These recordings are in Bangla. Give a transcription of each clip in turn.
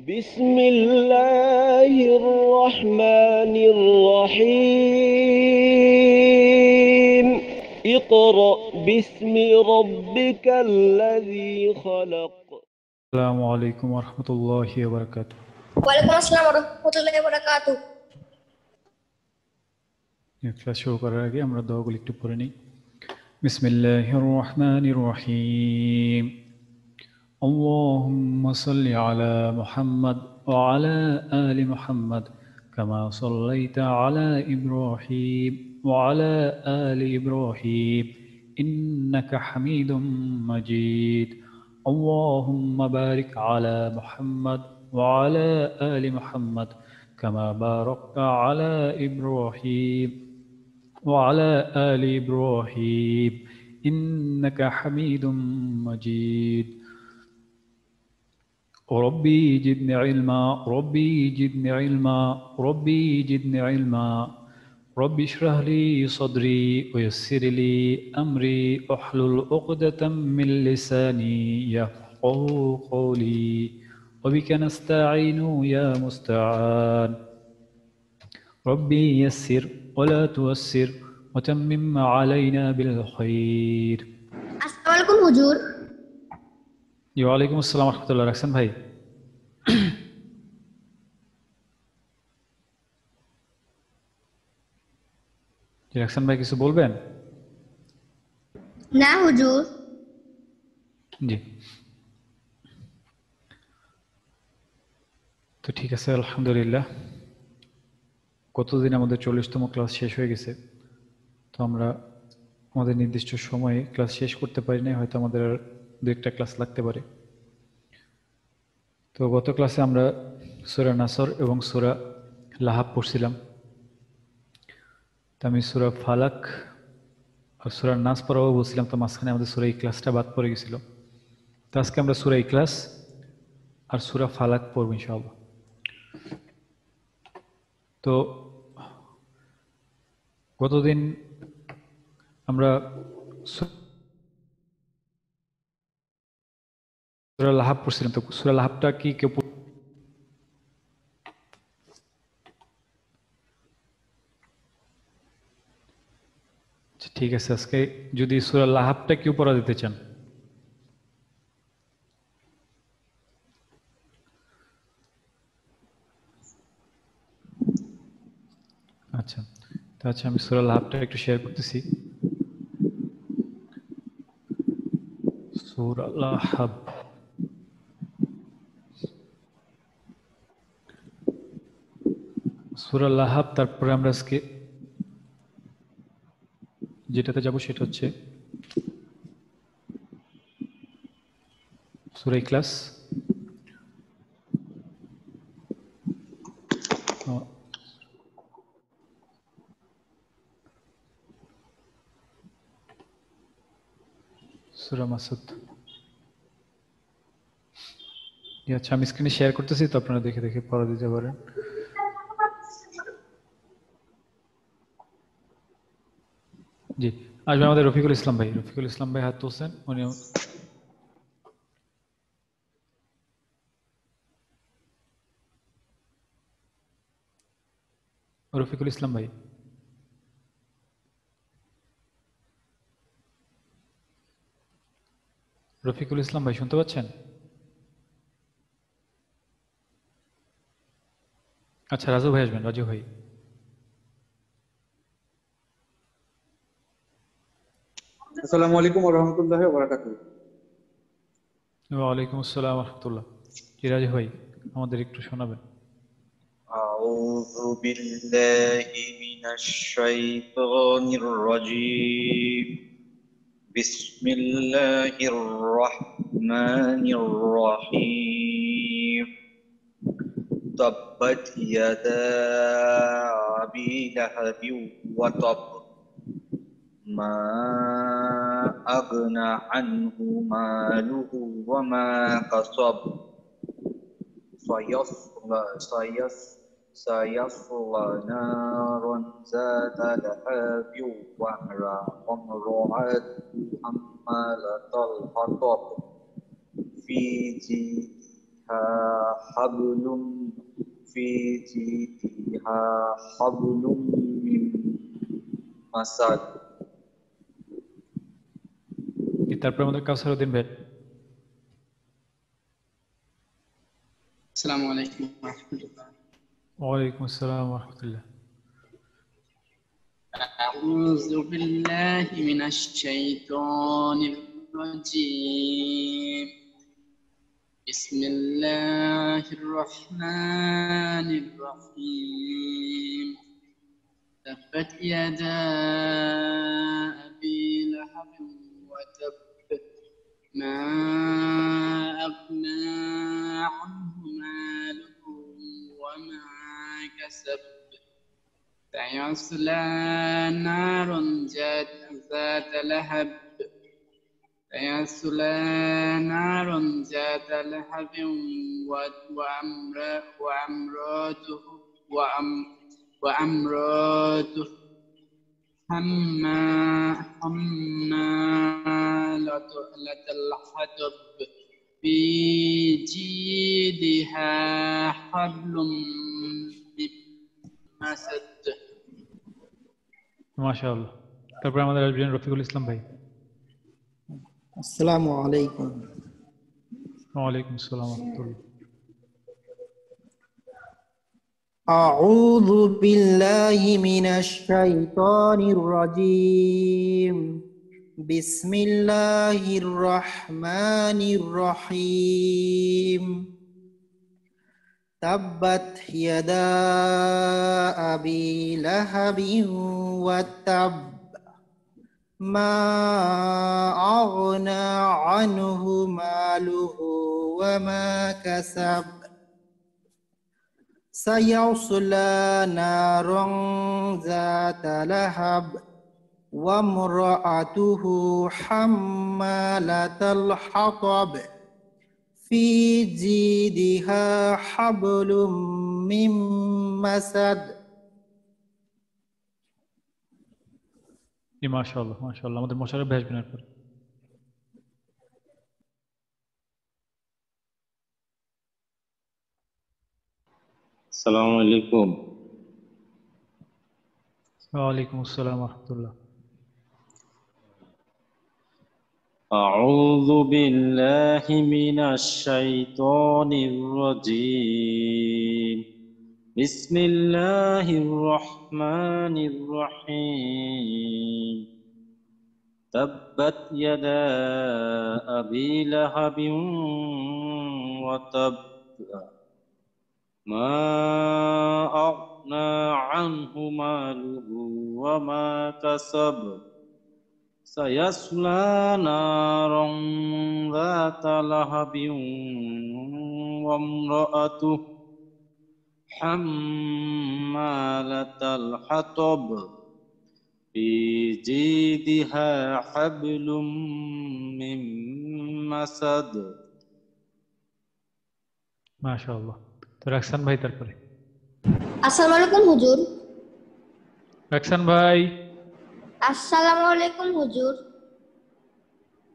بسم الله الرحمن الرحيم اقرأ باسم ربك الذي خلق আসসালামু আলাইকুম ওয়া রাহমাতুল্লাহি ওয়া বারাকাতুহু। ওয়ালাইকুম আসসালাম ওয়া রাহমাতুল্লাহি ওয়া বারাকাতুহু। ক্লাস শুরু করার আগে আমরা দোয়াগুলো একটু পড়ে নিই। বিসমিল্লাহির রহমানির রহিম। اللهم صل على محمد وعلى آل محمد كما صليت على إبراهيم وعلى آل إبراهيم إنك حميد مجيد. اللهم بارك على محمد وعلى آل محمد كما باركت على إبراهيم وعلى آل إبراهيم إنك حميد مجيد. ربي زدني علما ربي زدني علما ربي زدني علما ربي اشرح لي صدري ويسر لي أمري واحلل عقدة من لساني يفقهوا قولي وبك نستعين يا مستعان. ربي يسر ولا تؤسر وتمم علينا بالخير. আসসালামু আলাইকুম হুজুর। ওয়ালাইকুম আসসালাম ওয়া রাহমাতুল্লাহ। রাখছেন ভাই? রাখছেন ভাই কিছু বলবেন? না হুজুর। জি, তো ঠিক আছে, আলহামদুলিল্লাহ। কতদিন আমাদের 40তম ক্লাস শেষ হয়ে গেছে। তো আমরা আমাদের নির্দিষ্ট সময়ে ক্লাস শেষ করতে পারি না, হয়তো আমাদের আর দু একটা ক্লাস লাগতে পারে। তো গত ক্লাসে আমরা সূরা নাসর এবং সূরা লাহাব পড়ছিলাম। তো আমি সূরা ফালাক আর সূরা নাস পড়াবো বলছিলাম, তো মাঝখানে আমাদের সূরা ইখলাসটা বাদ পড়ে গেছিল। তো আজকে আমরা সূরা ইখলাস আর সূরা ফালাক পড়ব ইনশাআল্লাহ। তো গতদিন আমরা সূরা লাহাব পড়ছিলাম। তো সূরা লাহাবটা কি কেউ ঠিক আছে, আজকে যদি সূরা লাহাবটা কেউ পড়া দিতে চান? আচ্ছা, তো আচ্ছা, আমি সূরা লাহাবটা একটু শেয়ার করতেছি। সূরা লাহাব, সূরা লাহাব। তারপরে আমরা আজকে যেটাতে যাব সেটা হচ্ছে সূরা ইখলাস। সূরা মাসুদ। আচ্ছা, আমি স্ক্রিনে শেয়ার করতেছি, তো আপনারা দেখে দেখে পড়া দিতে পারেন। জি, আসবে আমাদের রফিকুল ইসলাম ভাই। রফিকুল ইসলাম ভাই হাত তুলছেন, উনি। রফিকুল ইসলাম ভাই, রফিকুল ইসলাম ভাই শুনতে পাচ্ছেন? আচ্ছা, রাজু ভাই আসবেন, রাজু ভাই। আসসালামু আলাইকুম ওয়া রাহমাতুল্লাহি ওয়া বারাকাতুহু। ওয়ালাইকুম আসসালাম ওয়া রাহমাতুল্লাহ। জি রাজু ভাই, আমাদের একটু শোনাবেন। আউযু বিল্লাহি মিনাশ শাইতানির রাজীম। বিসমিল্লাহির রাহমানির রাহিম। তাব্বাত ইয়াদা আবি লাহাবিন ওয়া তাব। মা আগনা আনহু মালুহু ওয়া মা কাসাব। سيصلى نارا ذات لهب وامرأته حمالة الحطب في حبل في جيدها حبل من مسد তারপরে আমাদের কাউসার উদ্দিন ভাই। আসসালামু আলাইকুম ওয়া রাহমাতুল্লাহ। ওয়ালাইকুম আসসালাম ওয়া রাহমাতুল্লাহ। আউযু বিল্লাহি মিনাশ শাইতানির রাজীম। বিসমিল্লাহির রহমানির রহিম। তাব্বাত ইয়াদা আবি লাহাব ওয়া তাব মা আগনা আনহু মালুহু ওয়া মা কাসাব سيصلى نارا ذات لهب وامراته حمالة الحطب في جيدها حبل من مسد। মাশাআল্লাহ। তারপরে আমাদের আসবেন রফিকুল ইসলাম ভাই। আসসালামু আলাইকুম। ওয়ালাইকুম আসসালাম ওয়া রাহমাতুল্লাহ। আউযু বিল্লাহি মিনাশ শাইতানির রাজীম। বিসমিল্লাহির রহমানির রহিম। তাব্বাত ইয়াদা আবি লাহাবিন ওয়া তাব মা আগনা আনহু মালুহু ওয়া মা কাসাব সায়াসলা নারান যাতা লাহাব ওয়া ইমরাআতুহু হাম্মালাতাল হাতাব ফি জিদিহা হাবলুম মিন মাসাদ। মাশাআল্লাহ মাশাআল্লাহ। আমাদের মোশাররফ ভাই আসবেন এরপর। আসসালামু আলাইকুম। ওয়ালাইকুম আসসালাম ওয়া রাহমাতুল্লাহ। أعوذ بالله من الشيطان الرجيم بسم الله الرحمن الرحيم تبت يدا أبي لهب وتب ما أغنى عنه ماله وما كسب سيصلى نارا ذات لهب وامرأته حمالة الحطب في جيدها حبل من مسد। মাশাআল্লাহ। তো রাকসান ভাই তারপরে। আসসালামু আলাইকুম হুজুর। রাকসান ভাই। আসসালামু আলাইকুম হুজুর।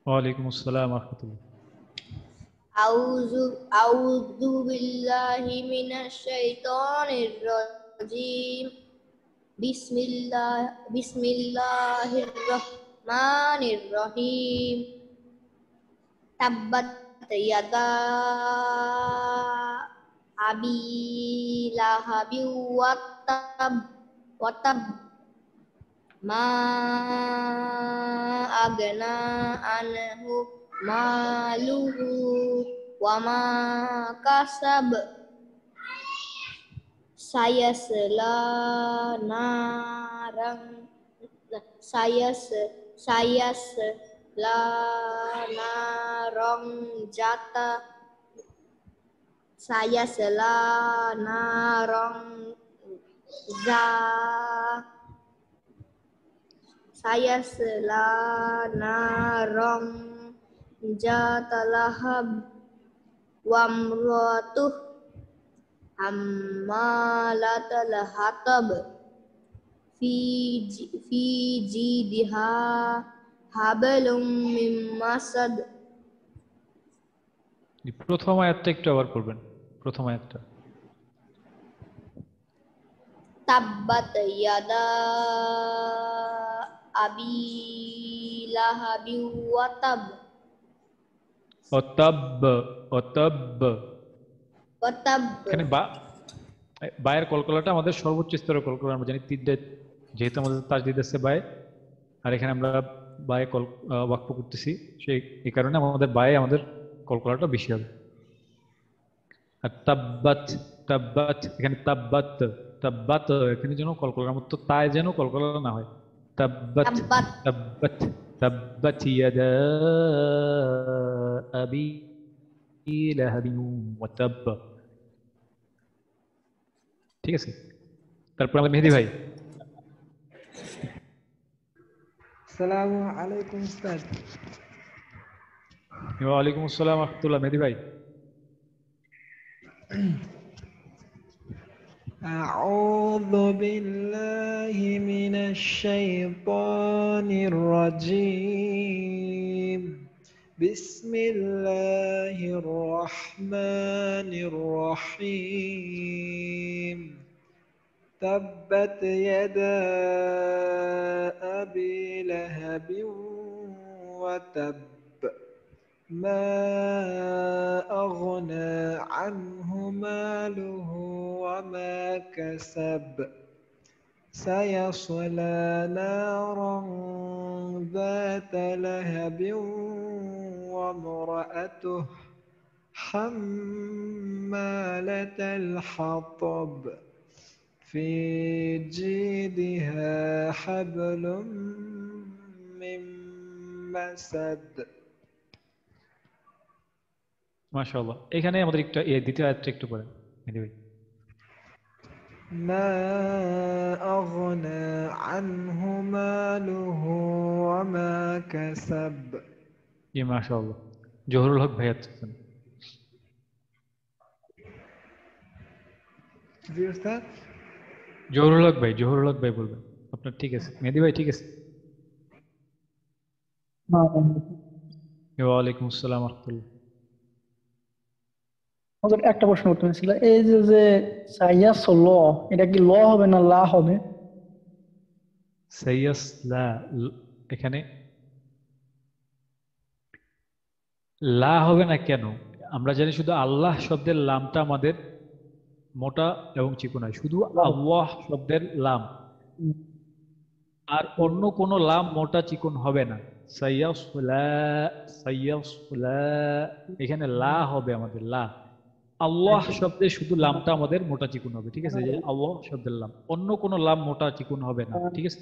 ওয়ালাইকুম আসসালাম ওয়া রাহমাতুল্লাহ। আউযু বিল্লাহি মিনাশ শাইতানির রাজীম। বিসমিল্লাহির রহমানির রহিম। তাব্বাত ইয়াদা আবি লাহাবি ওয়া তাব মা আগনা আনহু মালুহু ওয়া মা কাসাব sayasla narang sayasla narang jata sayasla narang za sayasla narang jata lahab wamratuh hammalatal hatab fi jidha hablum min masad. প্রথম আয়াতটা একটু আবার করবেন, প্রথম আয়াতটা। তাব্বাত ইয়াদা আবি লাহাবি ওয়া তাব। অতাব্ব, অতাব্ব, ওয়া তাব। এখানে বায়ের কলকলাটা আমাদের সর্বোচ্চ স্তরের কলকলা। আমরা জানি তিনটা, যেহেতু আমাদের তাজদিদ আছে বায়ে, আর এখানে আমরা বায়ে ওয়াকফ করতেছি, সেই এই কারণে আমাদের বায়ে আমাদের কলকলাটা বেশি হবে। আর তাব্বাত, তাব্বাত, এখানে তাব্বাত, তাব্বাত, এখানে যেন কলকলার মতো তায় যেন কলকলা না হয়। তাব্বাত, তাব্বাত। তাব্বাত, তাব্বাত ইয়াদা আবি লাহাবিন ওয়া তাব্ব। ঠিক আছে, তারপর আমাদের মেহেদী ভাই। আসসালামু আলাইকুম উস্তাদ। ওয়ালাইকুম আসসালাম ওয়া রাহমাতুল্লাহ। মেহেদী ভাই। أعوذ بالله من الشيطان الرجيم. بسم الله الرحمن الرحيم. تبت يدا أبي لهب وتب ما أغنى عنه ماله وما كسب سيصلى نارا ذات لهب وامرأته حمالة الحطب في جيدها حبل من مسد. মাশাআল্লাহ। এখানে আমাদের একটু এই দ্বিতীয় আয়াতটা একটু পড়েন মেহেদী ভাই। ما أغنى عنه ماله وما كسب. জি মাশাআল্লাহ। জহুরুল হক ভাই আছেন। জি উস্তাদ। জহুরুল হক ভাই, জহুরুল হক ভাই বলবেন আপনার। ঠিক আছে মেহেদী ভাই, ঠিক আছে। ওয়ালাইকুম আসসালাম ওয়া রাহমাতুল্লাহ। আমাদের একটা প্রশ্ন করতে ছিল, এই যে যে সাইয়াস ল, এটা কি ল হবে না লা হবে? সাইয়াসলা, এখানে লা হবে না কেন? আমরা জানি শুধু আল্লাহ শব্দের লামটা আমাদের মোটা এবং চিকন হয়, শুধু আল্লাহ শব্দের লাম, আর অন্য কোনো লাম মোটা চিকন হবে না। সাইয়াসলা, সাইয়াসলা, এখানে লা হবে আমাদের লা। আল্লাহ শব্দে শুধু লামটা আমাদের মোটা চিকন হবে, ঠিক আছে? যে আল্লাহ শব্দের লাম, অন্য কোনো লাম মোটা চিকন হবে না, ঠিক আছে?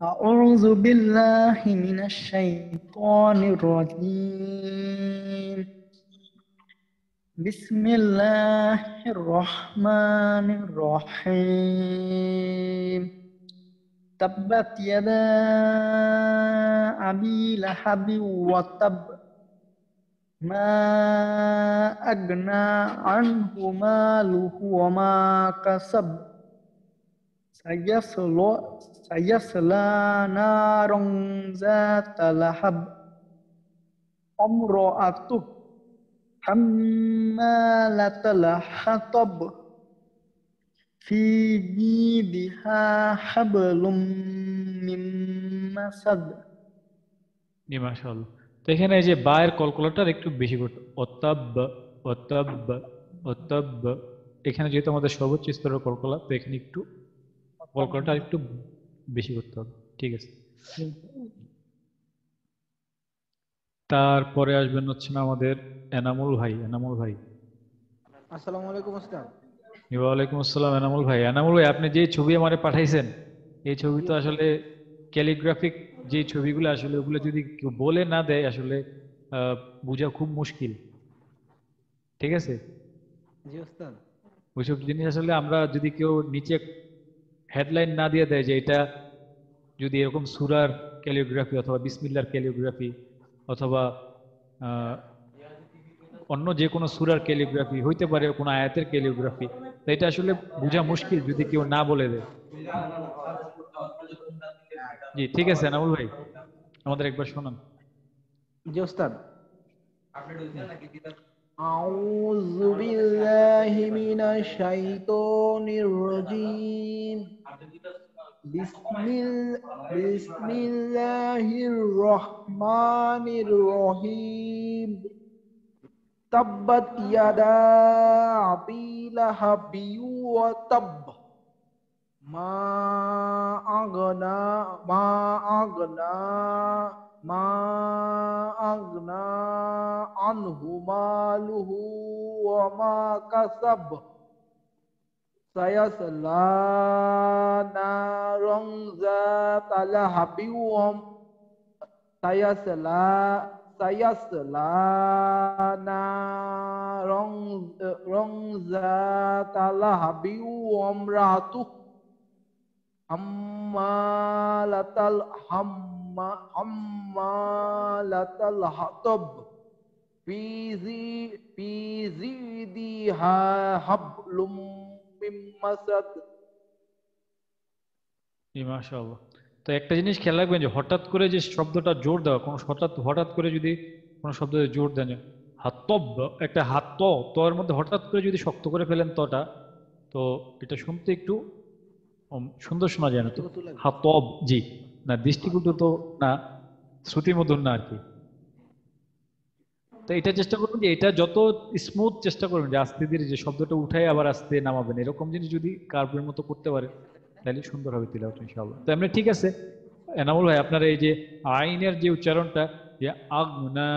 আউযু বিল্লাহি মিনাশ শাইতানির রাজীম। বিসমিল্লাহির রহমানির রহিম। তাব্বাত ইয়াদা আবি লাহাবি ওয়া তাব মা আগনা আনহু মালুহু ওয়া মা কাসাব সায়াসলা নারান যাতা লাহাব আমরাতুহু হাম্মালাতাল হাতাব ফি জিদিহা হাবলুম মিন মাসাদ। জি মাশাআল্লাহ। তো এখানে এই যে বায়ের কলকলাটা একটু বেশি করতে, অতাব্ব, অতাব্ব, অতাব্ব, এখানে যেহেতু আমাদের সর্বোচ্চ স্তরের কলকলা, তো এখানে একটু কলকলাটা একটু বেশি করতে হবে, ঠিক আছে? তারপরে আসবেন হচ্ছে না আমাদের এনামুল ভাই। এনামুল ভাই। আসসালামু আলাইকুম উস্তাদ। ওয়ালাইকুম আসসালাম। এনামুল ভাই, এনামুল ভাই, আপনি যে ছবি আমারে পাঠাইছেন, এই ছবি তো আসলে ক্যালিগ্রাফিক যে ছবিগুলো, আসলে ওগুলো যদি কেউ বলে না দেয় আসলে বোঝা খুব মুশকিল, ঠিক আছে? জি উস্তাদ। ওইসব জিনিস আসলে আমরা যদি কেউ নিচে হেডলাইন না দিয়ে দেয় যে এটা যদি এরকম সূরার ক্যালিগ্রাফি অথবা বিসমিল্লাহর ক্যালিগ্রাফি অথবা অন্য যে কোনো সূরার ক্যালিগ্রাফি হইতে পারে, কোনো আয়াতের ক্যালিগ্রাফি, তো এটা আসলে বোঝা মুশকিল যদি কেউ না বলে দেয়। জি ঠিক আছে এনামুল ভাই। আমাদের একবার শোনান। জি ওস্তাদ। আউযু বিল্লাহি মিনাশ শাইতানির রাজীম। বিসমিল্লাহির রহমানির রহিম। তাব্বাত ইয়াদা আবি লাহাবি ওয়া তাব। মা আগনা আনহু মালুহু ওয়া মা কাসাব। সায়াসলা নারং যাতা লাহাবি ওয়া সায়াসলা নারং যাতা লাহাবি ওয়া আমরাতুহু হাম্মালাতাল হাতাব ফি জিদিহা হাবলুম মিন মাসাদ। মাশাআল্লাহ। তো একটা জিনিস খেয়াল রাখবেন যে হঠাৎ করে যে শব্দটা জোর দেওয়া, কোনো হঠাৎ করে যদি কোনো শব্দে জোর দেন, হাতব একটা হাত ত এর মধ্যে হঠাৎ করে যদি শক্ত করে ফেলেন তটা, তো এটা শুনতে একটু সুন্দর শোনা যায় না। তো হাতব জি না, দৃষ্টিকটু তো না, শ্রুতিমধুর না আর কি। তো এটা চেষ্টা করবেন যে এটা যত স্মুথ চেষ্টা করবেন যে আস্তে ধীরে যে শব্দটা উঠায় আবার আস্তে নামাবেন, এরকম জিনিস যদি কার্ভের মতো করতে পারেন তাহলে সুন্দর হবে তিলাওয়াত ইনশাআল্লাহ। তো এমনি ঠিক আছে এনামুল ভাই, আপনার এই যে আইনের যে উচ্চারণটা যে আগনা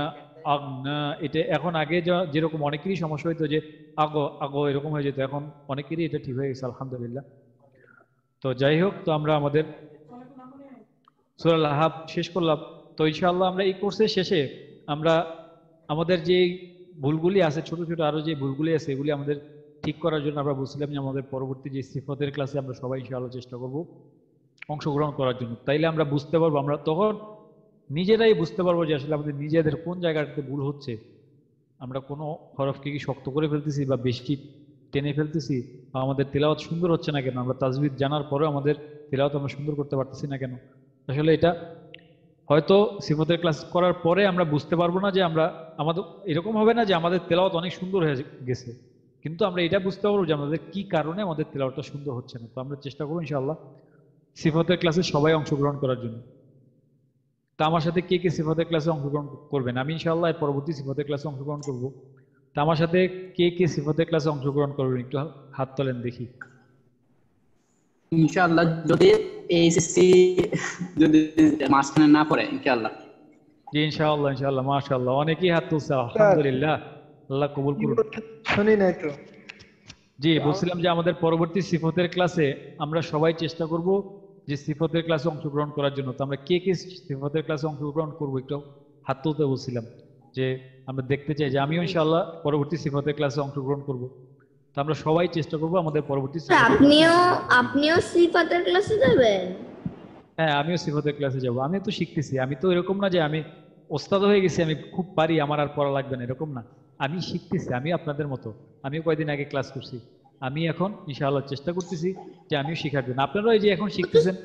আগনা, এটা এখন আগে যেরকম অনেকেরই সমস্যা হইতো যে আগো আগো এরকম হয়ে যেত, এখন অনেকেরই এটা ঠিক হয়ে গেছে আলহামদুলিল্লাহ। তো যাই হোক, তো আমরা আমাদের সূরা আল-আহকাফ শেষ করলাম। তো ইনশাআল্লাহ আমরা এই কোর্সের শেষে আমরা আমাদের যে ভুলগুলি আছে, ছোট ছোট আরো যে ভুলগুলি আছে, এগুলি আমাদের ঠিক করার জন্য আমরা বলছিলাম যে আমাদের পরবর্তী যে সিফতের ক্লাসে আমরা সবাই ইনশাআল্লাহ চেষ্টা করব অংশগ্রহণ করার জন্য। তাইলে আমরা বুঝতে পারবো, আমরা তখন নিজেরাই বুঝতে পারবো যে আসলে আমাদের নিজেদের কোন জায়গাটাতে ভুল হচ্ছে, আমরা কোনো হরফকে কি শক্ত করে ফেলতেছি বা বেশি টেনে ফেলতেছি, বা আমাদের তেলাওয়াত সুন্দর হচ্ছে না কেন, আমরা তাজবিদ জানার পরেও আমাদের তেলাওয়াত আমরা সুন্দর করতে পারতেছি না কেন। আসলে এটা হয়তো সিফতের ক্লাস করার পরে আমরা বুঝতে পারবো না যে আমরা আমাদের এরকম হবে না যে আমাদের তেলাওয়াত অনেক সুন্দর হয়ে গেছে, কিন্তু আমরা এটা বুঝতে পারবো যে আমাদের কি কারণে আমাদের তেলাওয়াতটা সুন্দর হচ্ছে না। তো আমরা চেষ্টা করবো ইনশাআল্লাহ সিফতের ক্লাসে সবাই অংশগ্রহণ করার জন্য। তা আমার সাথে কে কে সিফতের ক্লাসে অংশগ্রহণ করবেন? আমি ইনশাআল্লাহ পরবর্তী সিফতের ক্লাসে অংশগ্রহণ করব। তা আমার সাথে কে কে সিফতের ক্লাসে অংশগ্রহণ করবেন একটু হাত তোলেন দেখি। ইনশাআল্লাহ যদি এইচএসসি যদি মাঝখানে না পড়ে ইনশাআল্লাহ। জি ইনশাআল্লাহ ইনশাআল্লাহ মাশাআল্লাহ, অনেকেই হাত তুলছে আলহামদুলিল্লাহ, আল্লাহ কবুল করুন। শুনি নাই তো। জি বলছিলাম যে আমাদের পরবর্তী সিফতের ক্লাসে আমরা সবাই চেষ্টা করব যে সিফতের ক্লাসে অংশগ্রহণ করার জন্য। তো আমরা কে কে সিফতের ক্লাসে অংশগ্রহণ করবো একটু হাত তুলতে বলছিলাম, যে আমরা দেখতে চাই যে আমিও ইনশাআল্লাহ পরবর্তী সিফতের ক্লাসে অংশগ্রহণ করব। তো আমরা সবাই চেষ্টা করব আমাদের পরবর্তী আপনিও সিফাতের ক্লাসে যাবেন? হ্যাঁ আমিও সিফতের ক্লাসে যাব। আমি তো শিখতেছি, আমি তো এরকম না যে আমি ওস্তাদ হয়ে গেছি, আমি খুব পারি আমার আর পড়া লাগবে না, এরকম না। আমি শিখতেছি, আমি আপনাদের মতো, আমিও কয়েকদিন আগে ক্লাস করছি, আমি এখন ইনশাআল্লাহ চেষ্টা করতেছি যে আমিও শেখার জন্য। আপনারাও এই যে এখন শিখতেছেন,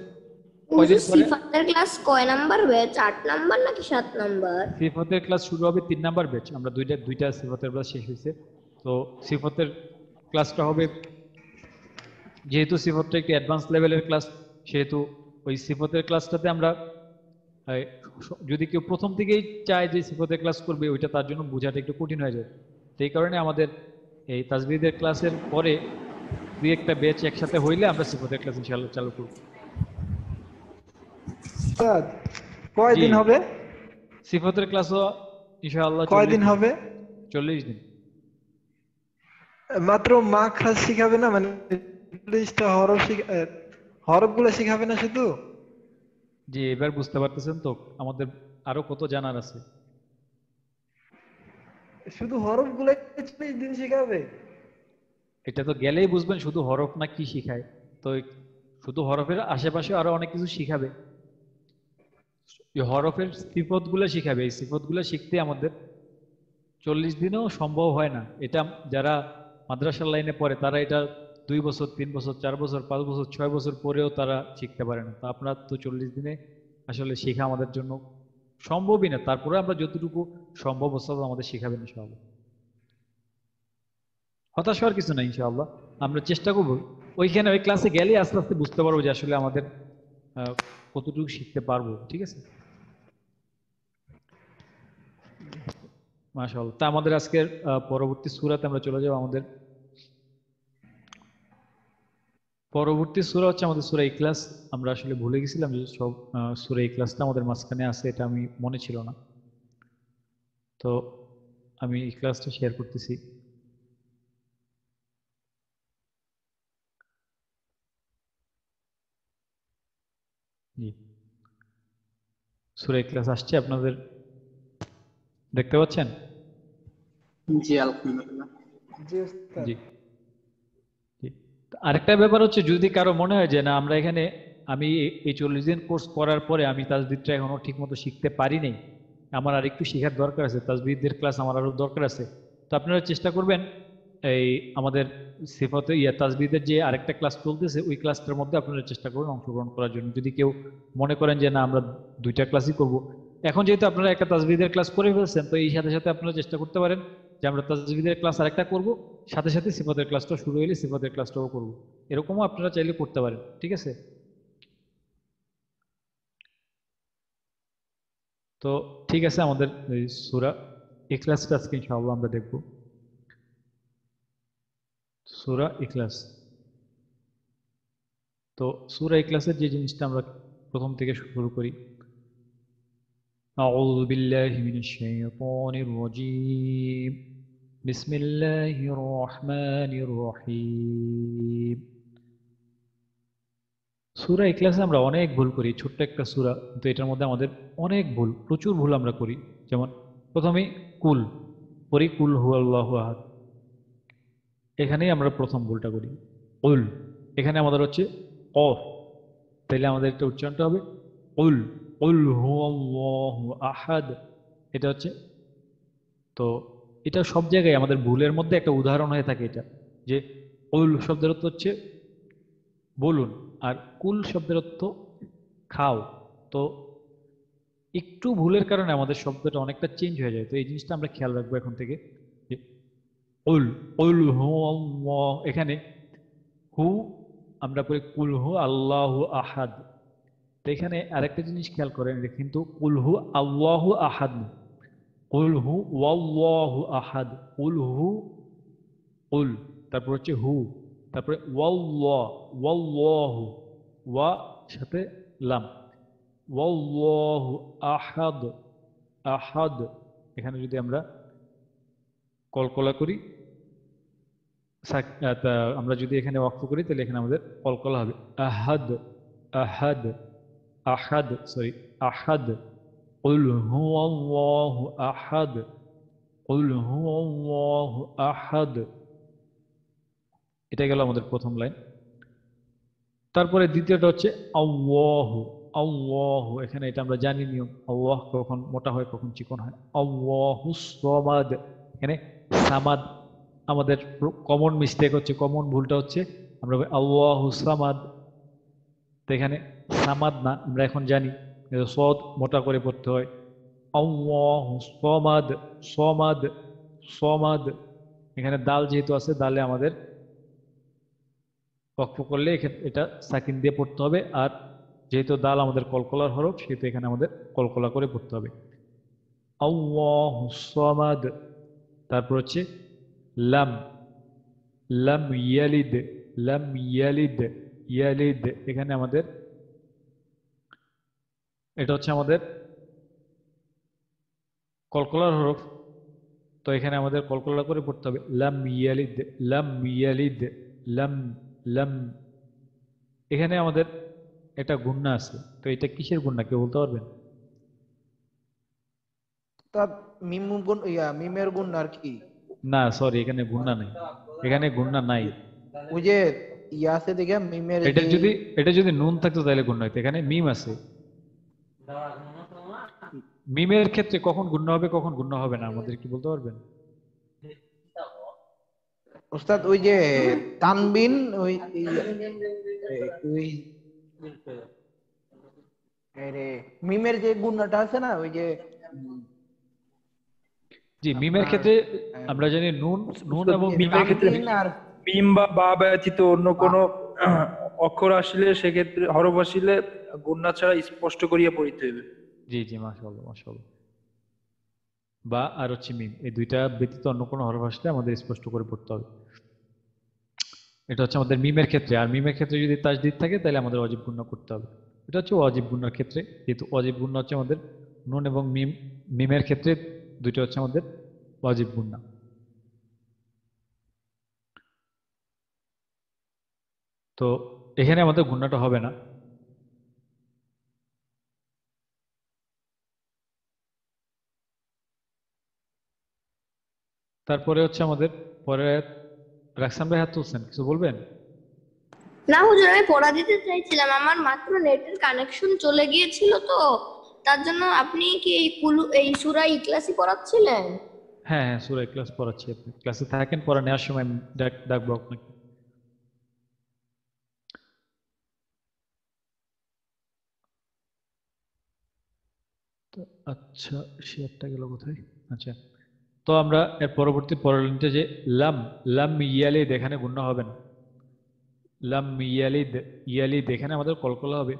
সিফাতের ক্লাস কয় নাম্বার ব্যাচ? 8 নাম্বার নাকি 7 নাম্বার? সিফতের ক্লাস শুরু হবে 3 নাম্বার ব্যাচ, আমরা দুইটা সিফতের ক্লাস শেষ হয়েছে। তো সিফতের ক্লাসটা হবে, যেহেতু সিফতটা একটু অ্যাডভান্স লেভেলের ক্লাস, সেহেতু ওই সিফতের ক্লাসটাতে আমরা যদি কেউ প্রথম থেকেই চায় যে সিফতের ক্লাস করবে, ওইটা তার জন্য বোঝাটা একটু কঠিন হয়ে যায়। সেই কারণে আমাদের এই তাজবিদের ক্লাসের পরে দুই একটা ব্যাচ একসাথে হইলে আমরা সিফতের ক্লাস ইনশাআল্লাহ চালু করব। কয়দিন হবে সিফতের ক্লাসও ইনশাআল্লাহ? কয়দিন হবে? 40 দিন। মাত্র মাখরাজ শিখাবে না, মানে 40টা হরফগুলো শিখাবে না শুধু? জি এবার বুঝতে পারতেছেন তো আমাদের আরো কত জানার আছে। শুধু হরফগুলো 40 দিন শিখাবে? এটা তো গেলেই বুঝবেন শুধু হরফ না কি শিখায়। তো শুধু হরফের আশেপাশে আরো অনেক কিছু শিখাবে, হরফের সিফতগুলো শিখাবে। এই সিফতগুলো শিখতে আমাদের 40 দিনেও সম্ভব হয় না। এটা যারা মাদ্রাসার লাইনে পড়ে তারা এটা 2 বছর 3 বছর 4 বছর 5 বছর 6 বছর পরেও তারা শিখতে পারে না। তো আপনার তো 40 দিনে আসলে শেখা আমাদের জন্য সম্ভবই না, তারপরে আমরা যতটুকু সম্ভব ওস্তাদ আমাদের শেখাবেন ইনশাআল্লাহ। হতাশ হওয়ার কিছু নাই ইনশাআল্লাহ, আমরা চেষ্টা করবো। ওইখানে ওই ক্লাসে গেলে আস্তে আস্তে বুঝতে পারবো যে আসলে আমাদের কতটুকু শিখতে পারবো। ঠিক আছে, মাশাআল্লাহ। তা আমাদের আজকের পরবর্তী সূরাতে আমরা চলে যাব। আমাদের পরবর্তী সূরা হচ্ছে আমাদের সূরা ইখলাস। আমরা আসলে ভুলে গেছিলাম যে সব সূরা ইখলাসটা আমাদের মাঝখানে আছে, এটা আমি মনে ছিল না। তো আমি ইখলাসটা শেয়ার করতেছি। জি, সূরা ইখলাস আসছে, আপনাদের দেখতে পাচ্ছেন? জি আলহামদুলিল্লাহ। জি উস্তাদ। জি। আরেকটা ব্যাপার হচ্ছে, যদি কারো মনে হয় যে না আমরা এখানে আমি এই 40 দিন কোর্স করার পরে আমি তাজবিদটা এখনো ঠিক মতো শিখতে পারি নাই, আমার আর একটু শেখার দরকার আছে, তাজবিদের ক্লাস আমার আরো দরকার আছে, তো আপনারা চেষ্টা করবেন এই আমাদের সিফাতে তাজবিদের যে আরেকটা ক্লাস চলতেছে ওই ক্লাসটার মধ্যে আপনারা চেষ্টা করুন অংশগ্রহণ করার জন্য। যদি কেউ মনে করেন যে না আমরা 2টা ক্লাসই করব, এখন যেহেতু আপনারা একটা তাজবিদের ক্লাস করে ফেলছেন, তো এই সাথে সাথে আপনারা চেষ্টা করতে পারেন যে আমরা তাজবিদের ক্লাস আরেকটা করব, সাথে সাথে সিফাতের ক্লাসটা শুরু হলে সিফাতের ক্লাসটাও করব, এরকমও আপনারা চাইলে করতে পারেন। ঠিক আছে, তো ঠিক আছে, আমাদের সূরা ইখলাসটা আজকে ইনশাআল্লাহ আমরা দেখব। সূরা ইখলাস, তো সূরা ইখলাসের যে জিনিসটা আমরা প্রথম থেকে শুরু করি। আউযু বিল্লাহি মিনাশ শাইতানির রাজীম, বিসমিল্লাহির রহমানির রহিম। সূরা ইখলাসে আমরা অনেক ভুল করি, ছোট্ট একটা সূরা, কিন্তু এটার মধ্যে আমাদের অনেক ভুল, প্রচুর ভুল আমরা করি। যেমন প্রথমে কুল পড়ি, কুল হুয়াল্লাহু আহাদ, এখানেই আমরা প্রথম ভুলটা করি। কুল, এখানে আমাদের হচ্ছে কফ, তাইলে আমাদের একটা উচ্চারণটা হবে কুল, কুল হুয়াল্লাহু আহাদ, এটা হচ্ছে। তো এটা সব জায়গায় আমাদের ভুলের মধ্যে একটা উদাহরণ হয়ে থাকে এটা, যে কুল শব্দের অর্থ হচ্ছে বলুন, আর কুল শব্দের অর্থ খাও। তো একটু ভুলের কারণে আমাদের শব্দটা অনেকটা চেঞ্জ হয়ে যায়, তো এই জিনিসটা আমরা খেয়াল রাখবো এখন থেকে। যে কুল, কুল হু আল্লাহ, এখানে হু আমরা পড়ি কুল হু আল্লাহু আহাদ, তো এখানে আরেকটা জিনিস খেয়াল করেন, এটা কিন্তু কুল হু আল্লাহু আহাদ না, কুল হু ওয়াল্লাহু আহাদ। কুল হু, কুল, তারপর হচ্ছে হু, তারপরে ওয়াল্লাহ, ওয়াল্লাহু, ওয়া সাথে লাম, ওয়াল্লাহু আহাদ, আহাদ। এখানে যদি আমরা কলকলা করি, আমরা যদি এখানে ওয়াকফ করি, তাহলে এখানে আমাদের কলকলা হবে আহাদ, আহাদ, আহাদ, সরি আহাদ। কুল হুয়াল্লাহু আহাদ, কুল হুয়াল্লাহু আহাদ। এটা গেল আমাদের প্রথম লাইন। তারপরে দ্বিতীয়টা হচ্ছে আল্লাহু, আল্লাহু, এখানে এটা আমরা জানি নিয়ম, আল্লাহ কখন মোটা হয় কখন চিকন হয়। আল্লাহুস সামাদ, এখানে সামাদ, আমাদের কমন মিস্টেক হচ্ছে, কমন ভুলটা হচ্ছে আমরা আল্লাহুস সামাদ, তো এখানে সামাদ না, আমরা এখন জানি সদ মোটা করে পড়তে হয়। আল্লাহুস সামাদ, সামাদ, সামাদ, এখানে দাল যেহেতু আছে, দালে আমাদের ওয়াকফ করলে এটা সাকিন দিয়ে পড়তে হবে, আর যেহেতু দাল আমাদের কলকলার হরফ, সেহেতু এখানে আমাদের কলকলা করে পড়তে হবে। আল্লাহুস সামাদ। তারপর হচ্ছে লাম, লাম ইয়ালিদ, লাম ইয়ালিদ, ইয়ালিদ, এখানে আমাদের এটা হচ্ছে আমাদের কলকলার হরফ, তো এখানে আমাদের কলকলা করে পড়তে হবে লাম ইয়ালিদ, লাম ইয়ালিদ, লাম, লাম। এখানে আমাদের একটা গুণনা আছে, তো এটা কিসের গুণনা কেউ বলতে পারবেন? উস্তাদ মিম গুণ মিমের গুণ আর কি? না সরি, এখানে গুণনা নাই, এখানে গুণনা নাই। ওই যে আছে দেখে মিমের, এটা যদি নুন থাকতো তাহলে গুণনা হইতো, এখানে মিম আছে। মিমের ক্ষেত্রে কখন গুণনা হবে কখন গুণনা হবে না আমাদের কি বলতে পারবেন? উস্তাদ ওই যে তানবিন, ওই রে মিমের যে গুণটা আছে না ওই যে জি মিমের ক্ষেত্রে আমরা জানি নুন নুন এবং মিমের ক্ষেত্রে আর মিম বা বা ব্যতীত অন্য কোনো অক্ষর আসলে সেক্ষেত্রে হরফ আসলে গুণনা ছাড়া স্পষ্ট করিয়া পড়িতে হইবে। জি জি মাশাআল্লাহ মাশাআল্লাহ। বা আর হচ্ছে মিম এই দুইটা ব্যতীত অন্য কোনো হরফ আসলে আমাদের স্পষ্ট করে পড়তে হবে। এটা হচ্ছে আমাদের মিমের ক্ষেত্রে। আর মিমের ক্ষেত্রে যদি তাজদিদ থাকে তাহলে আমাদের ওয়াজিব গুণনা করতে হবে। এটা হচ্ছে ওয়াজিব গুণনার ক্ষেত্রে, যেহেতু ওয়াজিব গুণনা হচ্ছে আমাদের নুন এবং মিম, মিমের ক্ষেত্রে দুইটা হচ্ছে আমাদের ওয়াজিব গুণনা। তো এখানে আমাদের গুণনাটা হবে না। তারপরে হচ্ছে আমাদের পরে রাকসান ভাই হাত তুলছেন, কিছু বলবেন? না হুজুর, আমি পড়া দিতে চাইছিলাম, আমার মাত্র নেটের কানেকশন চলে গিয়েছিল, তো তার জন্য আপনি কি এই সূরা ইখলাসই পড়াচ্ছিলেন? হ্যাঁ হ্যাঁ, সূরা ইখলাস পড়াচ্ছি। আপনি ক্লাসে থাকেন, পড়া নেওয়ার সময় ডাকবো আপনাকে। আচ্ছা, শেয়ারটা গেল কোথায়? আচ্ছা, তো আমরা এর পরবর্তী পরেরটা যে লাম লাম ইয়ালিদ, এখানে গুণনা হবে না। লাম ইয়ালিদ, ইয়ালিদ এখানে আমাদের কলকলা হবে।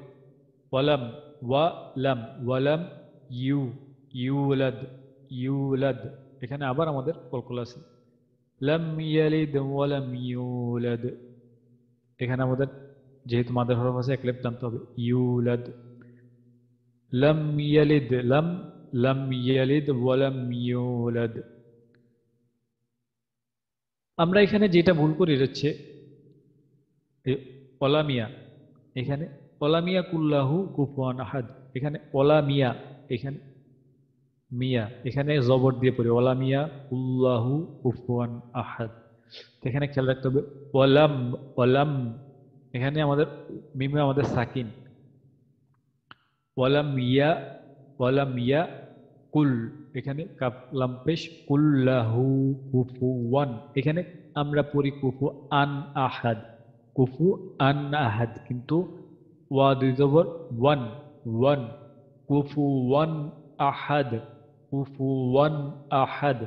ওয়ালাম ওয়া লাম ওয়ালাম ইউলাদ ইউলাদ, এখানে আবার আমাদের কলকলা আছে। লাম ইয়ালিদ ওয়ালাম ইউলাদ, এখানে আমাদের যেহেতু মাদের হরফ আছে একলেপ টানতে হবে। ইউলাদ লাম ইয়ালিদ লাম ইয়ালিদ ওয়ালাম ইউলাদ। আমরা এখানে যেটা ভুল করি হচ্ছে অলামিয়া, এখানে অলামিয়া কুল্লাহু কুফুয়ান আহাদ, এখানে অলামিয়া, এখানে মিয়া, এখানে জবর দিয়ে পড়ি অলামিয়া কুল্লাহু কুফুয়ান আহাদ। এখানে খেয়াল রাখতে হবে ওয়ালাম ওয়ালাম, এখানে আমাদের মিমে আমাদের সাকিন। ওয়ালাম ইয়া কুল, এখানে কাফ লাম পেশ কুল্লাহু কুফুয়ান, এখানে আমরা পড়ি কুফু আন আহাদ, কুফু আন আহাদ, কিন্তু ওয়া দুই জবর ওয়ান ওয়ান, কুফু ওয়ান আহাদ কুফু ওয়ান আহাদ।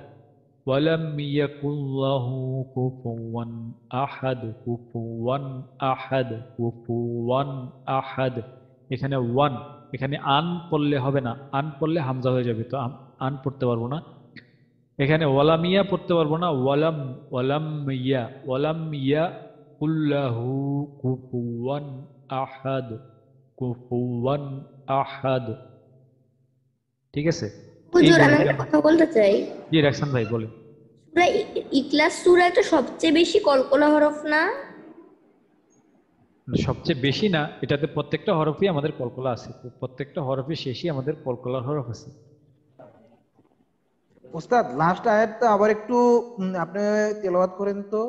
ওয়ালাম ইয়াকুল্লাহু কুফুওয়ান আহাদ কুফুওয়ান আহাদ কুফুওয়ান আহাদ। এখানে ওয়ান, এখানে আন পড়লে হবে না, আন পড়লে হামজা হয়ে যাবে, তো আন পড়তে পারবো না। এখানে ওয়ালামিয়া পড়তে পারবো না, ওয়ালাম ইয়া কুল্লাহু কুফুওয়ান আহাদ কুফুওয়ান আহাদ। ঠিক আছে? হুজুর, আমি একটা কথা বলতে চাই। জি রাকসান ভাই বলেন। সূরা ইখলাস সূরা তো সবচেয়ে বেশি কলকলা হরফ না? সবচেয়ে বেশি না, এটাতে প্রত্যেকটা হরফই আমাদের কলকলা আছে, প্রত্যেকটা হরফের শেষই আমাদের কলকলার হরফ আছে। উস্তাদ লাস্ট আয়াতটা আবার একটু আপনি তেলাওয়াত করেন তো।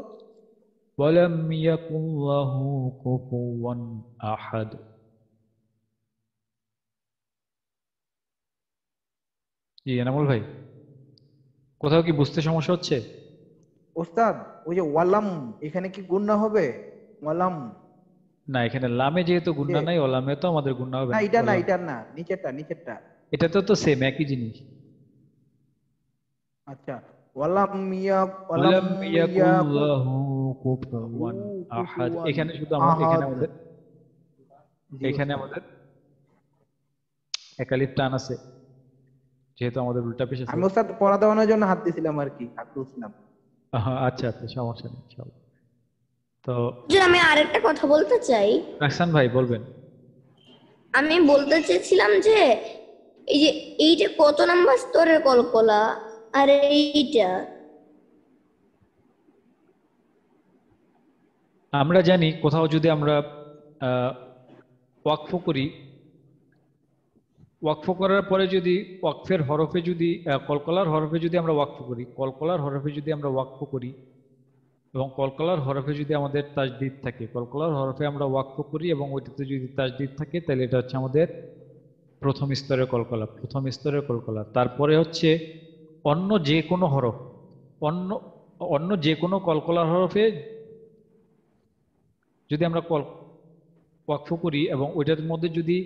ওয়ালাম ইয়াকুল্লাহু কুফুওয়ান আহাদ। জি এনামুল ভাই, কোথাও কি বুঝতে সমস্যা হচ্ছে? উস্তাদ ওই যে ওয়ালাম, এখানে কি গুণনা হবে? ওয়ালাম না, এখানে লামে যেহেতু গুণনা নাই, ওলামে তো আমাদের গুণনা হবে না। এটা না, নিচেরটা এটা তো সেম একই জিনিস। আচ্ছা, ওয়ালাম ইয়াকুল্লাহু কুফুওয়ান আহাদ, এখানে শুধু এখানে আমাদের একালিফ টান আছে, যেহেতু আমাদের উল্টা পেশ আছে। আমি ওস্তাদ পড়া দেওয়ানোর জন্য হাত দিছিলাম আর কি, হাত তুলছিলাম। আচ্ছা আচ্ছা, সমস্যা নেই ইনশাআল্লাহ। তো আমি আরেকটা কথা বলতে চাই। রাকসান ভাই বলবেন। আমি বলতে চেয়েছিলাম যে এইটা কত নাম্বার স্তরের কলকলা, আর এইটা? আমরা জানি কোথাও যদি আমরা ওয়াকফ করি, ওয়াকফ করার পরে যদি ওয়াকফের হরফে যদি কলকলার হরফে যদি আমরা ওয়াকফ করি, কলকলার হরফে যদি আমরা ওয়াকফ করি এবং কলকলার হরফে যদি আমাদের তাজদিদ থাকে, কলকলার হরফে আমরা ওয়াকফ করি এবং ওইটাতে যদি তাজদিদ থাকে, তাহলে এটা হচ্ছে আমাদের প্রথম স্তরের কলকলা, প্রথম স্তরের কলকলা। তারপরে হচ্ছে অন্য যে কোনো হরফ, অন্য যে কোনো কলকলার হরফে যদি আমরা ওয়াকফ করি এবং ওইটার মধ্যে যদি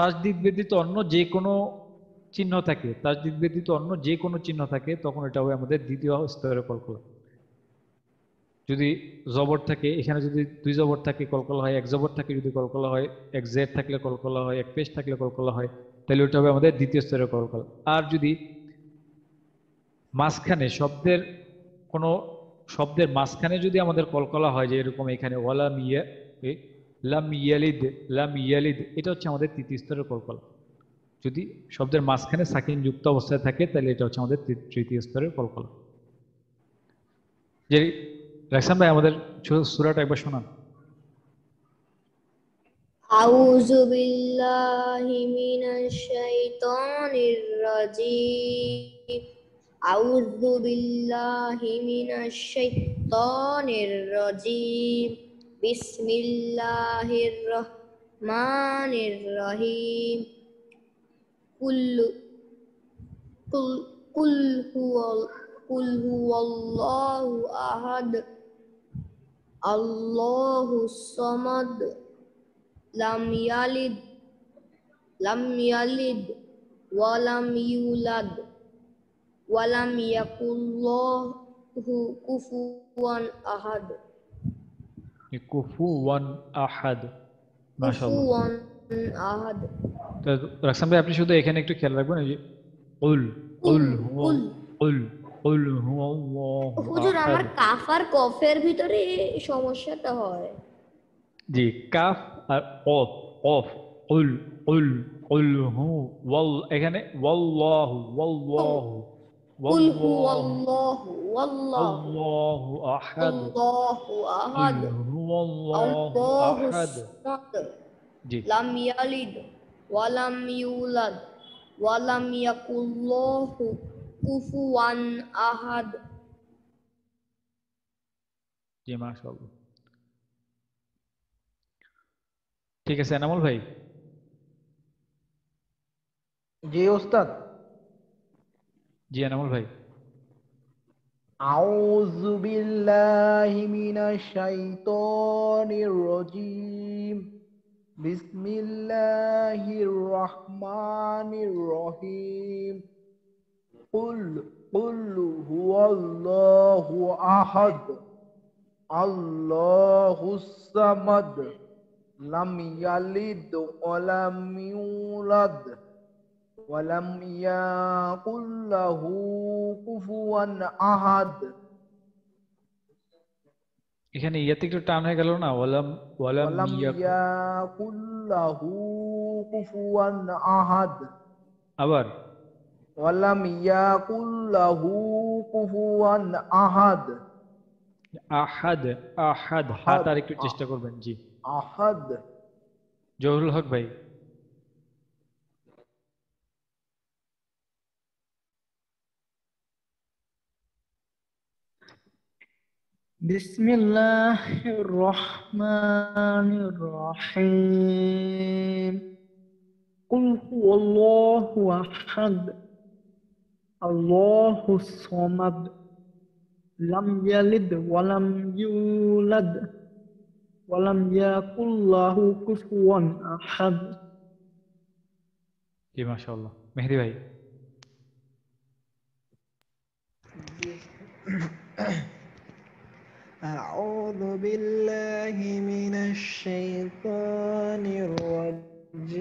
তাসদিদ ব্যতীত অন্য যে কোনো চিহ্ন থাকে, তাসদিদ ব্যতীত অন্য যে কোনো চিহ্ন থাকে, তখন এটা হবে আমাদের দ্বিতীয় স্তরের কলকলা। যদি জবর থাকে, এখানে যদি দুই জবর থাকে কলকলা হয়, এক জবর থাকে যদি কলকলা হয়, এক জেড থাকলে কলকলা হয়, এক পেশ থাকলে কলকলা হয়, তাহলে ওটা হবে আমাদের দ্বিতীয় স্তরের কলকলা। আর যদি মাঝখানে শব্দের মাঝখানে যদি আমাদের কলকলা হয়, যে এরকম এখানে লাম ইয়ালিদ, এটা হচ্ছে আমাদের তৃতীয় স্তরের কলকলা। যদি শব্দের মাঝখানে সাকিন যুক্ত অবস্থায় থাকে, তাহলে এটা হচ্ছে আমাদের তৃতীয় স্তরের কলকলা। যে রাখসান ভাই, আমাদের সূরাটা একবার শোনান। আউযু বিল্লাহি মিনাশ শাইতানির রাজীম। আউযু বিল্লাহি মিনাশ শাইতানির রাজীম। বিসমিল্লাহির রহমানির রহিম। কুল হুয়াল্লাহু আহাদ, আল্লাহুস সামাদ, লাম ইয়ালিদ ওয়ালাম ইউলাদ ওয়ালাম ইয়াকুল্লাহু কুফুওয়ান আহাদ। কুফুওয়ান আহাদ, মাশাআল্লাহ। কুফুওয়ান আহাদ। তো রাখসান ভাই, আপনি শুধু এখানে একটু খেয়াল রাখবেন, এই যে কুল হুয়াল্লাহু হুজুর, আহাদ। আমার কাফ আর কফের ভিতরে সমস্যাটা হয়। জি, কাফ আর কফ, কুল হু ওয়াল, এখানে ওয়াল্লাহু কুল হুয়াল্লাহু আল্লাহু আহাদ, আল্লাহু আহাদ, হুয়াল্লাহু আহাদ। জি, লাম ইয়ালিদ ওয়ালাম ইউলাদ ওয়ালাম ইয়াকুল্লাহু কুফুওয়ান আহাদ। জি, মাশাআল্লাহ। ঠিক আছে এনামুল ভাই। জি ওস্তাদ। জি এনামুল ভাই। আউযু বিল্লাহি মিনাশ শাইতানির রাজীম। বিসমিল্লাহির রহমানির রহিম। কুল হুয়াল্লাহু আহাদ, আল্লাহুস সামাদ, লাম ইয়ালিদ ওয়ালাম ইউলাদ ওয়ালাম ইয়াকুল লাহু কুফুওয়ান আহাদ। এখানে ইয়াতে একটু টান হয়ে গেল না? ওয়ালাম ইয়াকুল লাহু কুফুওয়ান আহাদ। আবার ওয়ালাম ইয়াকুল লাহু কুফুওয়ান আহাদ। আহাদ, হাত আর একটু চেষ্টা করবেন। জি, আহাদ। জহুরুল হক ভাই। বিসমিল্লাহির রহমানির রহিম। কুল হুয়াল্লাহু আহাদ, আল্লাহুস সামাদ, লাম ইয়ালিদ ওয়ালাম ইউলাদ ওয়ালাম ইয়াকুল লাহু কুফুওয়ান আহাদ। জি, মাশাআল্লাহ। মেহেদী ভাই। أعوذ بالله من الشيطان الرجيم.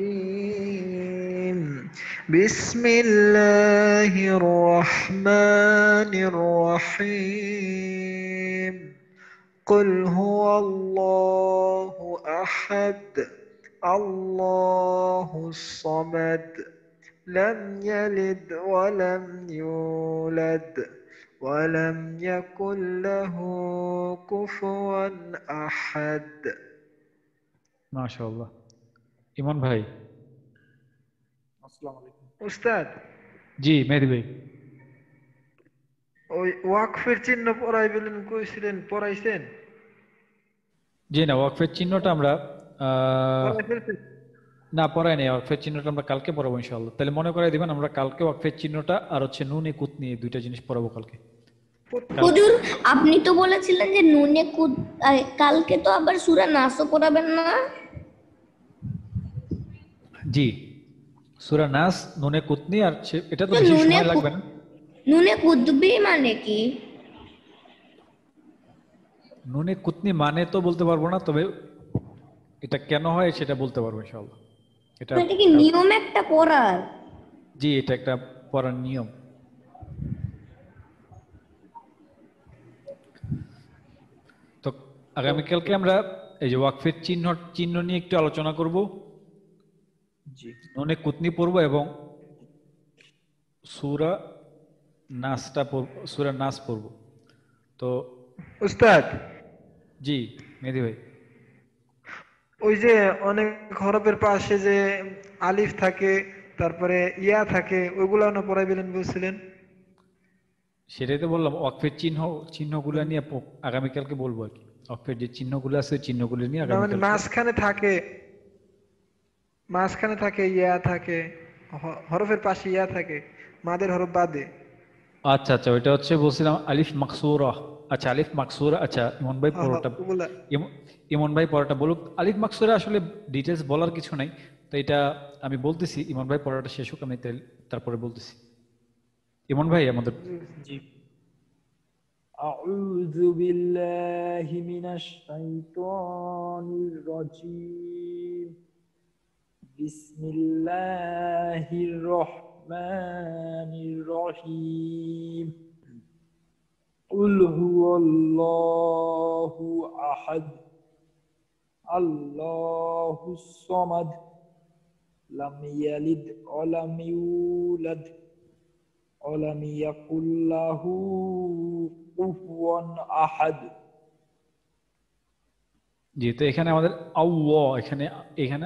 بسم الله الرحمن الرحيم. قل هو الله أحد، الله الصمد، لم يلد ولم يولد ولم يكن له كفوا أحد. মাশাআল্লাহ। ইমন ভাই। আসসালামু আলাইকুম উস্তাদ, জি মেহেদী ভাই। ওই ওয়াকফের চিহ্ন পড়াইবেন কইছিলেন, পড়াইছেন? জি না, ওয়াকফের চিহ্নটা আমরা পড়াই ফেলছেন? না, পড়াই নাই। ওয়াকফের চিহ্নটা আমরা কালকে পড়াবো ইনশাআল্লাহ। তাহলে মনে করাই দিবেন, আমরা কালকে ওয়াকফের চিহ্নটা আর হচ্ছে নুনে কুতনি, এই দুইটা জিনিস পড়াবো কালকে। হুজুর, আপনি তো বলেছিলেন যে নুনে কুদ, কালকে তো আবার সূরা নাসও পড়াবেন না? জি, সূরা নাস নুনে কুতনি, আর এটা তো বেশি সময় লাগবে না। নুনে কুতবি মানে কি? নুনে কুতনি মানে তো বলতে পারবো না, তবে এটা কেন হয় সেটা বলতে পারবো ইনশাআল্লাহ। এটা কি নিয়ম একটা পড়ার? জি, এটা একটা পড়ার নিয়ম। তো আগামীকালকে আমরা এই যে ওয়াকফের চিহ্ন নিয়ে একটু আলোচনা করব। জি, নুনে কুতনি পড়ব এবং সূরা নাস পড়ব। তো উস্তাদ, জি মেহেদী ভাই, ওই যে অনেক হরফের পাশে যে আলিফ থাকে, তারপরে ইয়া থাকে, ওইগুলো না পড়াইবেন বলছিলেন। সেটাই তো বললাম, ওয়াকফের চিহ্নগুলো নিয়ে আগামীকালকে বলবো আর কি। ওয়াকফের যে চিহ্নগুলো আছে চিহ্নগুলো নিয়ে না মানে আগামীকালকে। মাঝখানে থাকে ইয়া থাকে, হরফের পাশে ইয়া থাকে, মাদের হরফ বাদে। আচ্ছা আচ্ছা, ওইটা হচ্ছে বলছিলাম আলিফ মাকসুরা। আচ্ছা আলিফ মাকসুরা, আচ্ছা ইমন ভাই পড়াটা ইমন ভাই পড়াটা বলুক। আলিফ মাকসুরা আসলে ডিটেলস বলার কিছু নাই, তো এটা আমি বলতেছি। ইমন ভাই পড়াটা শেষ হোক, আমি তারপরে বলতেছি। ইমন ভাই আমাদের। জি। আউযু বিল্লাহি মিনাশ শাইতানির রাজীম। বিসমিল্লাহির রহমানির রহিম। কুল হুয়াল্লাহু আহাদ, আল্লাহুস সামাদ, লাম ইয়ালিদ ওয়া লাম ইউলাদ ওয়া লাম ইয়াকুল লাহু কুফুয়ান আহাদ। জি, তো এখানে আমাদের এখানে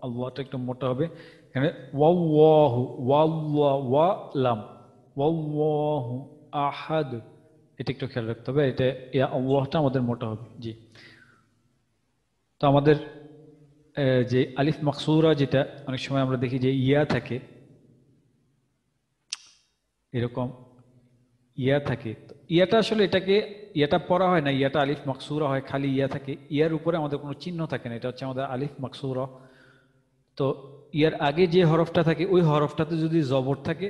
আল্লাহটা একটু মোটা হবে। এখানে ওয়াল্লাহু ওয়া লাম ওয়াল্লাহু আহাদ, এটা একটু খেয়াল রাখতে হবে। এটা আল্লাহটা আমাদের মোটা হবে। জি, তো আমাদের যে আলিফ মাকসুরা, যেটা অনেক সময় আমরা দেখি যে ইয়া থাকে, এরকম ইয়া থাকে। ইয়াটা আসলে ইয়াটা পড়া হয় না, ইয়াটা আলিফ মাকসুরা হয়, খালি ইয়া থাকে। ইয়ার উপরে আমাদের কোনো চিহ্ন থাকে না, এটা হচ্ছে আমাদের আলিফ মাকসুরা। তো ইয়ার আগে যে হরফটা থাকে ওই হরফটাতে যদি জবর থাকে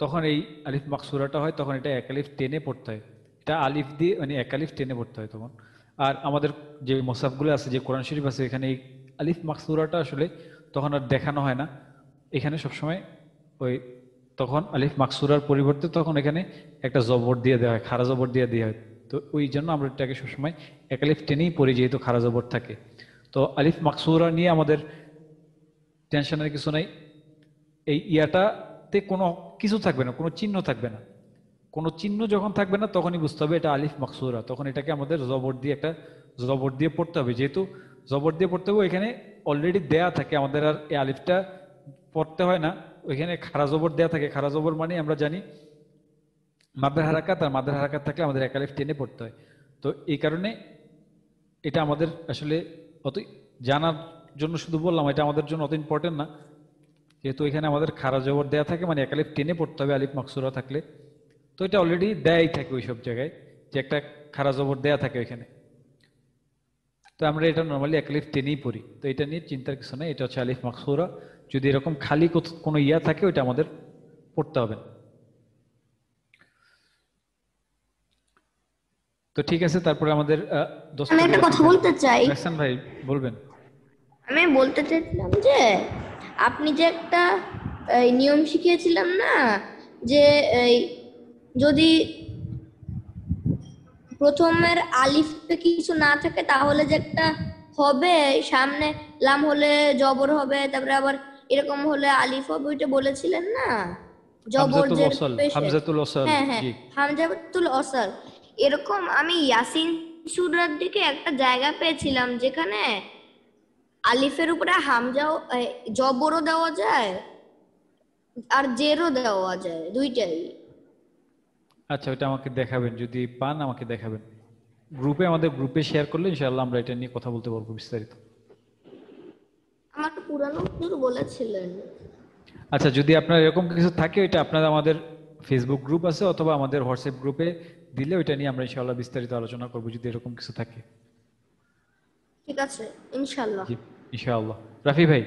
তখন এই আলিফ মাকসুরাটা হয়, তখন এটা এক আলিফ টেনে পড়তে হয়। এটা আলিফ দিয়ে মানে এক আলিফ টেনে পড়তে হয় তখন। আর আমাদের যে মুসাফগুলো আছে, যে কোরআন শরীফ আছে, এখানে এই আলিফ মাকসুরাটা আসলে তখন আর দেখানো হয় না। এখানে সবসময় তখন আলিফ মাকসুরার পরিবর্তে তখন এখানে একটা জবর দিয়ে দেওয়া হয়, খাড়া জবর দিয়ে দেওয়া হয়। তো ওই জন্য আমরা এটাকে সবসময় এক আলিফ টেনেই পড়ি, যেহেতু খাড়া জবর থাকে। তো আলিফ মাকসুরা নিয়ে আমাদের টেনশনের কিছু নাই। এই ইয়াটাতে কোনো কিছু থাকবে না, কোনো চিহ্ন থাকবে না। কোনো চিহ্ন যখন থাকবে না তখনই বুঝতে হবে এটা আলিফ মাকসুরা। তখন এটাকে আমাদের জবর দিয়ে পড়তে হবে। যেহেতু জবর দিয়ে পড়তে হবে, এখানে অলরেডি দেয়া থাকে, আমাদের আর এই আলিফটা পড়তে হয় না। ওইখানে খাড়া জবর দেয়া থাকে। খাড়া জবর মানে আমরা জানি মাদের হারাকাত, আর মাদের হারাকাত থাকলে আমাদের এক আলিফ টেনে পড়তে হয়। তো এই কারণে এটা আমাদের আসলে অত জানার জন্য শুধু বললাম, এটা আমাদের জন্য অত ইম্পর্টেন্ট না। যেহেতু এখানে আমাদের খাড়া জবর দেয়া থাকে, মানে এক আলিফ টেনে পড়তে হবে আলিফ মাকসুরা থাকলে। তো এটা অলরেডি দেয়াই থাকে ওই সব জায়গায়, যে একটা খাড়া জবর দেয়া থাকে ওইখানে। তো আমরা এটা নর্মালি এক আলিফ টেনেই পড়ি। তো এটা নিয়ে চিন্তার কিছু নেই, এটা হচ্ছে আলিফ মাকসুরা। যদি এরকম খালি কোনো ইয়া থাকে ওইটা আমাদের পড়তে হবে। তো ঠিক আছে, তারপরে আমাদের আমি একটা কথা বলতে চাই। হাসান ভাই বলবেন। আমি বলতে চাইছিলাম যে আপনি যে একটা নিয়ম শিখিয়েছিলাম না, যে যদি প্রথমের আলিফে কিছু না থাকে তাহলে যে একটা হবে, সামনে লাম হলে জবর হবে, তারপরে আবার এরকম হলে আলিফ হবে, ওইটা বলেছিলেন না, জবর যে হামজাতুল ওসল। হ্যাঁ হ্যাঁ, হামজাতুল ওসল। এরকম আমি ইয়াসিন সূরার দিকে একটা জায়গা পেয়েছিলাম যেখানে আলিফের উপরে হামজাও জবরও দেওয়া যায় আর জেরও দেওয়া যায়, দুইটাই। আচ্ছা, ওটা আমাকে দেখাবেন, যদি পান আমাকে দেখাবেন। আমাদের গ্রুপে শেয়ার করলে ইনশাআল্লাহ আমরা এটা নিয়ে কথা বলতে পারবো বিস্তারিত। আমার পুরানো হুজুর বলেছিলেন। আচ্ছা, যদি আপনার এরকম কিছু থাকে, এটা আপনারা আমাদের ফেসবুক গ্রুপ আছে অথবা আমাদের হোয়াটসঅ্যাপ গ্রুপে দিলে ওইটা নিয়ে আমরা ইনশাআল্লাহ বিস্তারিত আলোচনা করবো, যদি এরকম কিছু থাকে। ঠিক আছে, ইনশাআল্লাহ। জি ইনশাআল্লাহ। রাফি ভাই।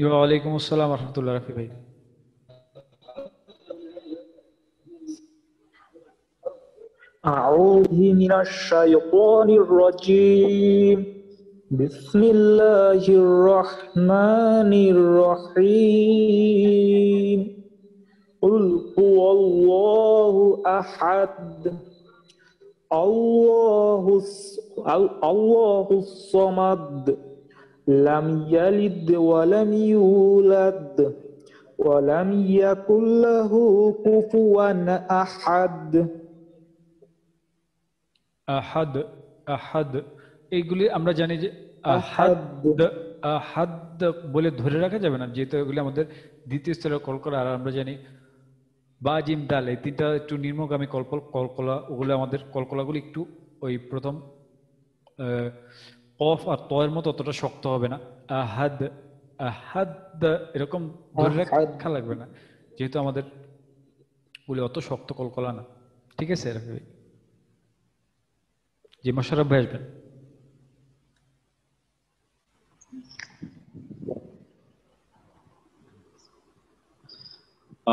ওয়ালাইকুম আসসালাম রহমতুল্লাহ রাফি ভাই। أعوذ من الشيطان الرجيم بسم الله الرحمن الرحيم قل هو الله أحد الله الصمد لم يلد ولم يولد ولم يكن له كفوا أحد। আহাদ, আহাদ এইগুলি আমরা জানি যে আহাদ আহাদ বলে ধরে রাখা যাবে না, যেহেতু এগুলি আমাদের দ্বিতীয় স্তরের কলকলা। আর আমরা জানি বা জিম ডাল এই তিনটা একটু নিম্নগামী কলকলা, ওগুলো আমাদের কলকলাগুলি একটু ওই প্রথম কফ আর তয়ের মতো অতটা শক্ত হবে না। আহাদ আহাদ এরকম ধরে রাখা লাগবে না, যেহেতু আমাদের বলে অত শক্ত কলকলা না। ঠিক আছে রাফি ভাই? জি মোশাররফ ভাই আসবেন।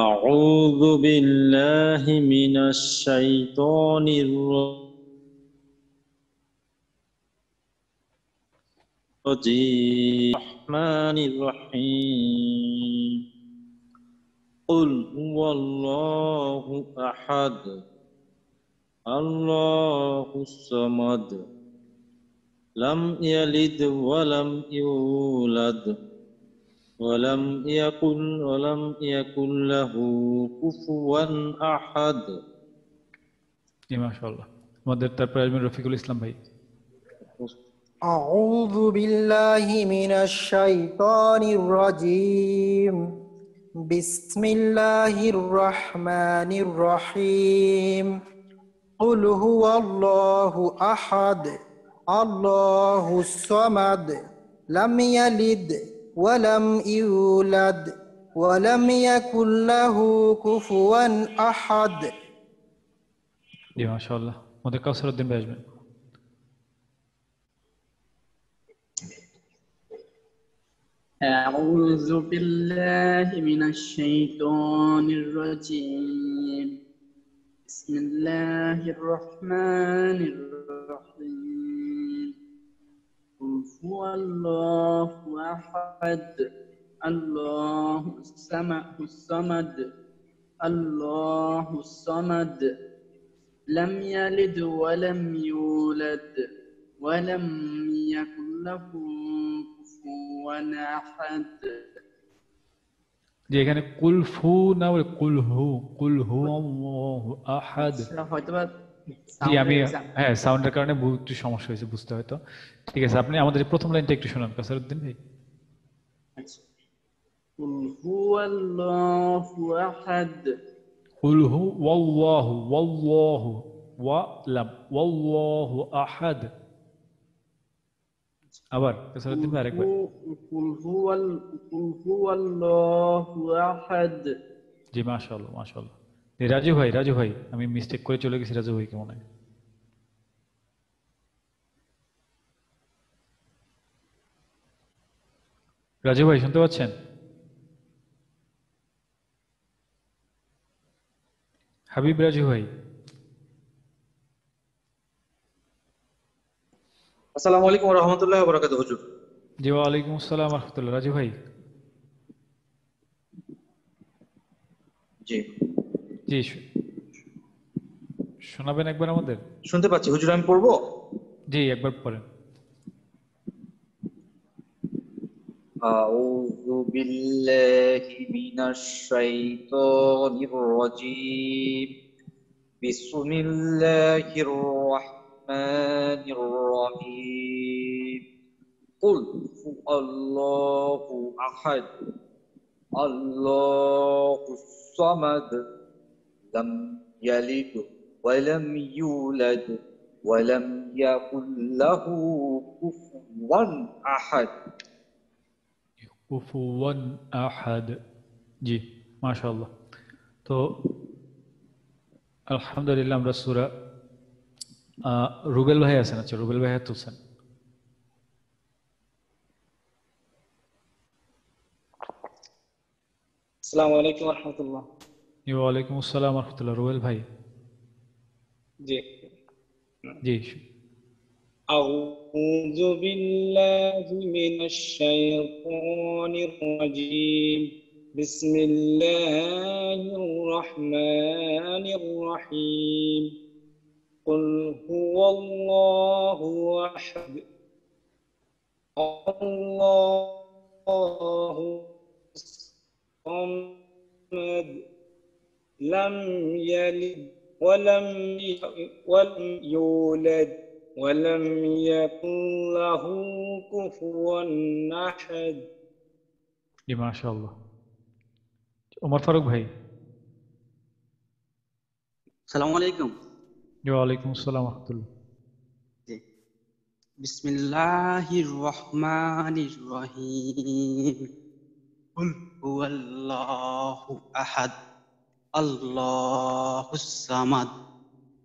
أعوذ بالله من الشيطان الرجيم الرحمن الرحيم قل هو الله أحد الله الصمد لم يلد ولم يولد ولم يكن له كفوا أحد। মাশাআল্লাহ। আমাদের তারপরে আসবেন রফিকুল ইসলাম ভাই। أعوذ بالله من الشيطان الرجيم بسم الله الرحمن الرحيم قل هو الله أحد الله الصمد لم يلد ولم يولد ولم يكن له كفوا أحد। জি মাশাআল্লাহ। আমাদের কাউসার উদ্দিন ভাই আসবেন। أعوذ بالله من الشيطان الرجيم بسم الله الرحمن الرحيم قل هو الله أحد الله الصمد الله الصمد لم يلد ولم يولد ولم يكن له كفوا أحد। যে এখানে কুলফু না বলে কুলহু, কুলহু আল্লাহু আহাদ। জি আমি হ্যাঁ সাউন্ডের কারণে একটু সমস্যা হয়েছে বুঝতে হয়তো। ঠিক আছে, আপনি আমাদের প্রথম লাইনটা একটু শোনান কাসারউদ্দিন ভাই। قل هو الله أحد কুলহু ওয়াল্লাহু ওয়াল্লাহু ওয়া লাম ওয়াল্লাহু আহাদ। আবার কাসারউদ্দিন ভাই আরেকবার। قل هو الله أحد। জি মাশাআল্লাহ মাশাআল্লাহ। রাজু ভাই আমি মিস্টেক করে চলে গেছি, রাজু ভাই কেমন হয়? রাজু ভাই শুনতে পাচ্ছেন? হাবিব রাজু ভাই। আসসালামু আলাইকুম ওয়া রাহমাতুল্লাহি ওয়া বারাকাতুহু হুজুর। জি ওয়ালাইকুম আসসালাম ওয়া রাহমাতুল্লাহ। রাজু ভাই জি জি শোনাবেন একবার আমাদের? শুনতে পাচ্ছি হুজুর, আমি পড়বো? জি একবার পড়েন। আউযু বিল্লাহি মিনাশ শাইতানির রাজীম বিসমিল্লাহির রাহমানির রাহিম কুল হুয়াল্লাহু আহাদ আল্লাহুস সামাদ লাম ইয়ালিদ ওয়া লাম ইউলাদ ওয়া লাম ইয়াকুল লাহু কুফুওয়ান আহাদ। কুফুওয়ান আহাদ। জি মাশাআল্লাহ। তো আলহামদুলিল্লাহ আমরা সূরা রুবেল ভাই আছেন, আচ্ছা রুবেল ভাই হাত তুলছেন। আসসালামু আলাইকুম রহমতুল্লাহ। ওয়ালাইকুম আসসালাম রহমতুল্লাহ। রুবেল ভাই জি জি। আউযু বিল্লাহি মিনাশ শাইতানির রাজীম। বিসমিল্লাহির রহমানির রহিম। কুল হুয়াল্লাহু আহাদ আল্লাহু সামাদ লাম ইয়ালিদ ওয়ালাম ইউলাদ ওয়ালাম ইয়াকুল লাহু কুফুয়ান আহাদ। জি মাশাআল্লাহ। ওমর ফারুক ভাই। আসসালামু আলাইকুম। ওয়ালাইকুম আসসালাম রহমতুল্লাহ। বিসমিল্লাহির রহমানির রহিম। কুল হুয়াল্লাহু আহাদ আল্লাহুস সামাদ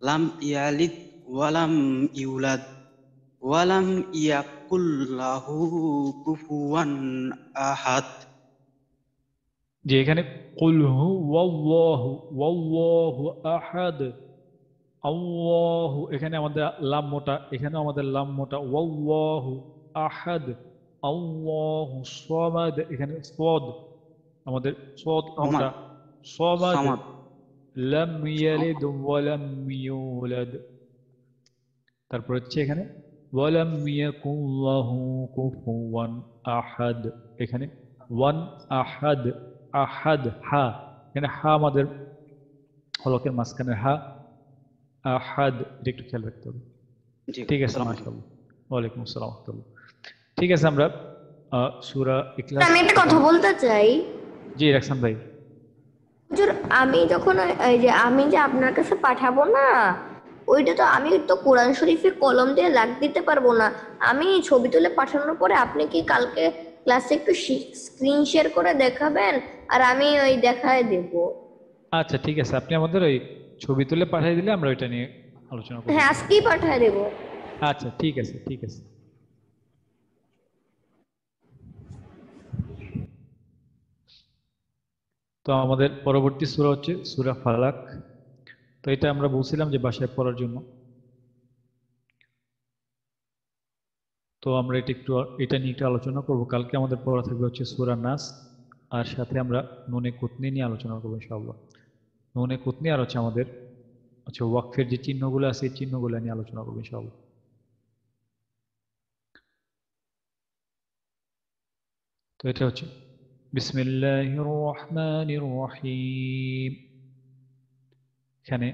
লাম ইয়ালিদ ওয়ালাম ইউলাদ ওয়ালাম ইয়াকুল লাহু কুফুয়ান আহাদ। যে এখানে কুল হুয়াল্লাহু ওয়াল্লাহু আহাদ আল্লাহু, এখানে আমাদের লাম মোটা, এখানেও আমাদের লাম মোটা। ওয়াল্লাহু আহাদ আল্লাহু সামাদ, এখানে সদ আমাদের সদ মোটা। সামাদ লাম ইয়ালিদ ওয়ালাম ইউলাদ। তারপর হচ্ছে এখানে ওয়ালাম ইয়াকুল লাহু কুফুয়ান আহাদ, এখানে ওয়ান আহাদ আহাদ হা, এখানে হা আমাদের হলকের মাঝখানে হা আহাদ, এটা একটু খেয়াল রাখতে হবে। ঠিক আছে মাশাআল্লাহ। ওয়ালাইকুম আসসালাম রাহমাতুল্লাহ। ঠিক আছে, আমরা সূরা ইখলাস। আমি একটা কথা বলতে চাই। জি রাখসান ভাই। হুজুর, আমি যখন এই যে আমি যে আপনার কাছে পাঠাবো না, ওইটা তো আমি তো কোরআন শরীফে কলম দিয়ে লাগ দিতে পারবো না। আমি ছবি তুলে পাঠানোর পরে আপনি কি কালকে ক্লাসে একটু স্ক্রিন শেয়ার করে দেখাবেন, আর আমি ওই দেখায় দেব। আচ্ছা ঠিক আছে, আপনি আমাদের ওই ছবি তুলে পাঠিয়ে দিলে আমরা ওইটা নিয়ে আলোচনা করব। হ্যাঁ, আজকেই পাঠিয়ে দেব। আচ্ছা ঠিক আছে ঠিক আছে। তো আমাদের পরবর্তী সূরা হচ্ছে সূরা ফালাক। তো এটা আমরা বলছিলাম যে বাসায় পড়ার জন্য। তো আমরা এটা নিয়ে একটু আলোচনা করব। কালকে আমাদের পড়া থাকবে হচ্ছে সূরা নাস, আর সাথে আমরা নুনে কুতনি নিয়ে আলোচনা করবো ইনশাআল্লাহ। নুনে কুতনি আর হচ্ছে আমাদের ওয়াকফের যে চিহ্নগুলো আছে এই চিহ্নগুলো নিয়ে আলোচনা করবো ইনশাআল্লাহ। তো এটা হচ্ছে বিসমিল্লাহির রহমানির রহিম। এখানে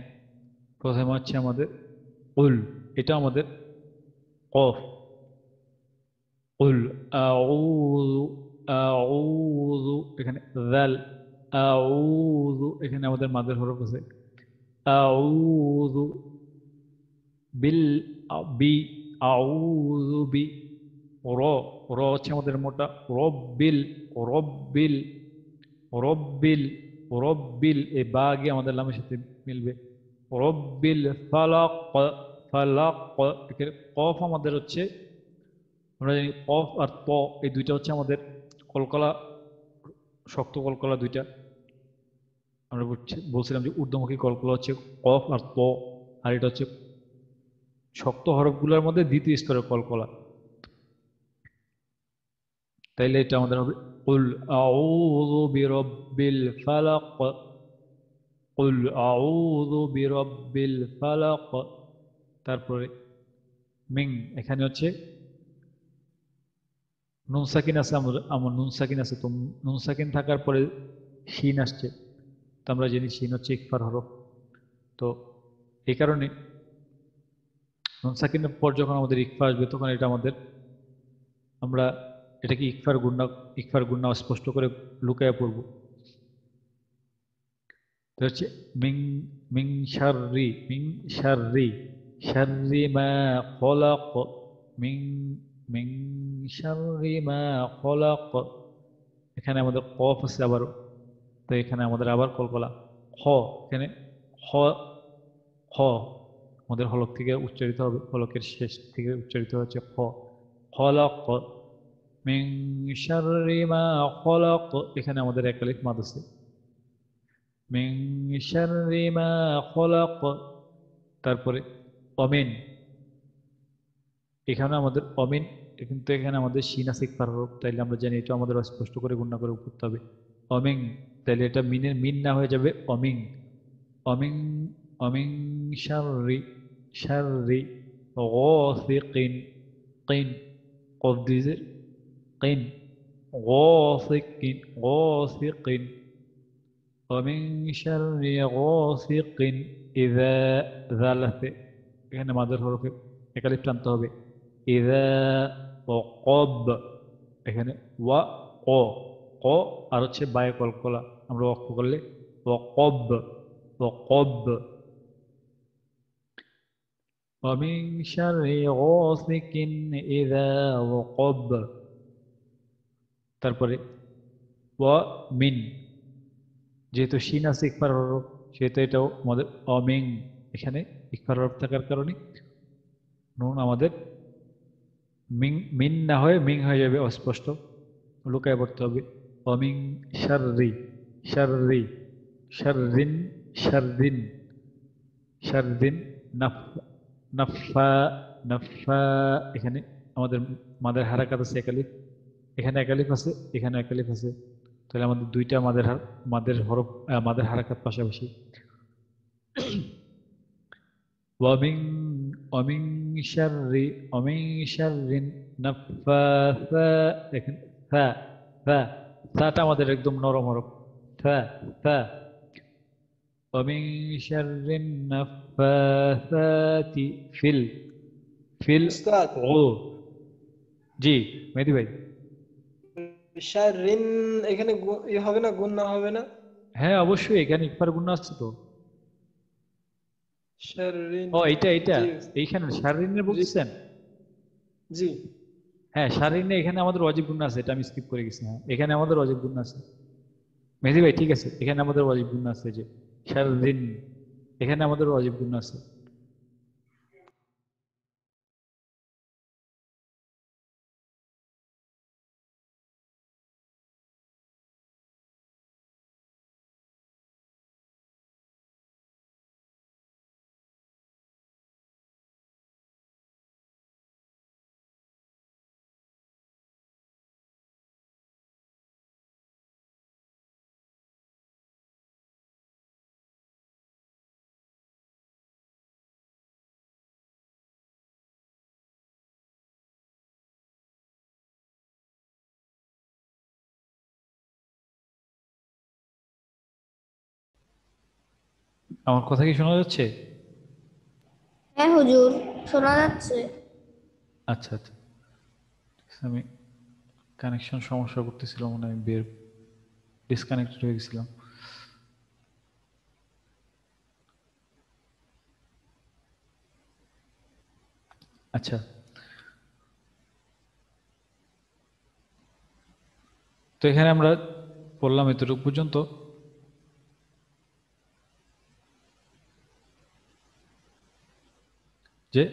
প্রথমে হচ্ছে আমাদের কুল, এটা আমাদের কফ। কুল আউযু আউযু, এখানে যাল আউযু, এখানে আমাদের মাদের হরফ আছে। আউযু বিল বি আউযু বি। র র হচ্ছে আমাদের মোটা। রব্বিল রব্বিল রব্বিল রব্বিল, এই বা গিয়ে আমাদের লামের সাথে মিলবে। রব্বিল ফালাক ফালাক, কফ আমাদের হচ্ছে, আমরা জানি কফ আর ত এই দুইটা হচ্ছে আমাদের কলকলা, শক্ত কলকলা দুইটা। আমরা বলছিলাম যে ঊর্ধ্বমুখী কলকলা হচ্ছে কফ আর ত, আর এটা হচ্ছে শক্ত হরফগুলোর মধ্যে দ্বিতীয় স্তরের কলকলা। তাইলে এটা আমাদের হবে কুল আউযু বিরাব্বিল ফালাক, কুল আউযু বিরাব্বিল ফালাক। তারপরে মিং, এখানে হচ্ছে নুন সাকিন আছে, আমার নুন সাকিন আছে। তো নুন সাকিন থাকার পরে শিন আসছে, তো আমরা জানি শিন হচ্ছে ইকফার হরফ। তো এই কারণে নুন সাকিনের পর যখন আমাদের ইকফা আসবে তখন এটা আমাদের, আমরা এটাকে ইকফার গুণা স্পষ্ট করে লুকায়া পড়ব। তো হচ্ছে মিং মিং শাররি শাররি মা খলাক, মিং মিং শাররি মা খলাক। এখানে আমাদের কফ আছে আবারও, তো এখানে আমাদের আবার কলকলা। খ, এখানে খ খ আমাদের হলক থেকে উচ্চারিত হবে, হলকের শেষ থেকে উচ্চারিত হচ্ছে খ। খলক মিন শাররি মা খলক, এখানে আমাদের এক আলিফ মাদ আছে। মিন শাররি মা খলক, তারপরে অমিন, এখানে আমাদের অমিন, কিন্তু এখানে আমাদের শিন আছে ইকফার হরফ, তাইলে আমরা জানি এটা আমাদের স্পষ্ট করে গুণনা করে পড়তে হবে। অমিং, তাইলে এটা মিনের মিন না হয়ে যাবে অমিং। অমিং অমিং শাররি শাররি গাসিকিন, কিন কফ দিজের কিন, গাসিকিন গাসিকিন। অমিং শাররি গাসিকিন ইযা, যালাতে এখানে মাদের হরফে একালিফ টানতে হবে। ইযা ওয়াকব, এখানে ওয়া ক, ক আর হচ্ছে বায়ে কলকলা, আমরা ওয়াকফ করলে ওয়াকব ওয়াকব। ومن شر غاسق إذا وقب, তারপরে ওয়া মিন, যেহেতু শিন আছে ইকফার হরফ সেহেতু এটাও আমাদের অমিং, এখানে ইকফার হরফ থাকার কারণে নুন আমাদের মিং মিন না হয়ে মিং হয়ে যাবে, অস্পষ্ট, লুকায় পড়তে হবে। অমিং শাররি শাররি শাররিন শাররিন শাররিন নাফা নাফা, এখানে আমাদের মাদের হারাকাত আছে একালিফ, এখানে একালিফ আছে, এখানে একালিফ আছে, তাহলে আমাদের দুইটা মাদের হরফ মাদের হারাকাত পাশাপাশি। ومن شر النفاثات, এখানে ফা ফা, ফাটা আমাদের একদম নরম হরফ, ফা ফা। ومن شر النفاثات ফিল উস্তাদ ও, জি মেহেদী ভাই। শাররিন এখানে হবে না, গুণনা হবে না? হ্যাঁ অবশ্যই, এখানে ইকফার গুণনা আছে তো। শাররিন, ও এইটা এইখানে শাররিনের বলছেন? জি হ্যাঁ শাররিনে এখানে আমাদের ওয়াজিব গুণনা আছে, এটা আমি স্কিপ করে গেছি। হ্যাঁ এখানে আমাদের ওয়াজিব গুণনা আছে মেহেদী ভাই, ঠিক আছে, এখানে আমাদের ওয়াজিব গুণনা আছে, যে শাররিন এখানে আমাদের ওয়াজিব গুণনা আছে। আমার কথা কি শোনা যাচ্ছে? হ্যাঁ হুজুর, শোনা যাচ্ছে। আচ্ছা আচ্ছা, আমি কানেকশন সমস্যা করতেছিল মনে হয়, বের ডিসকানেক্টেড হয়ে গেছিলাম। আচ্ছা, তো এখানে আমরা পড়লাম এতটুকু পর্যন্ত। যে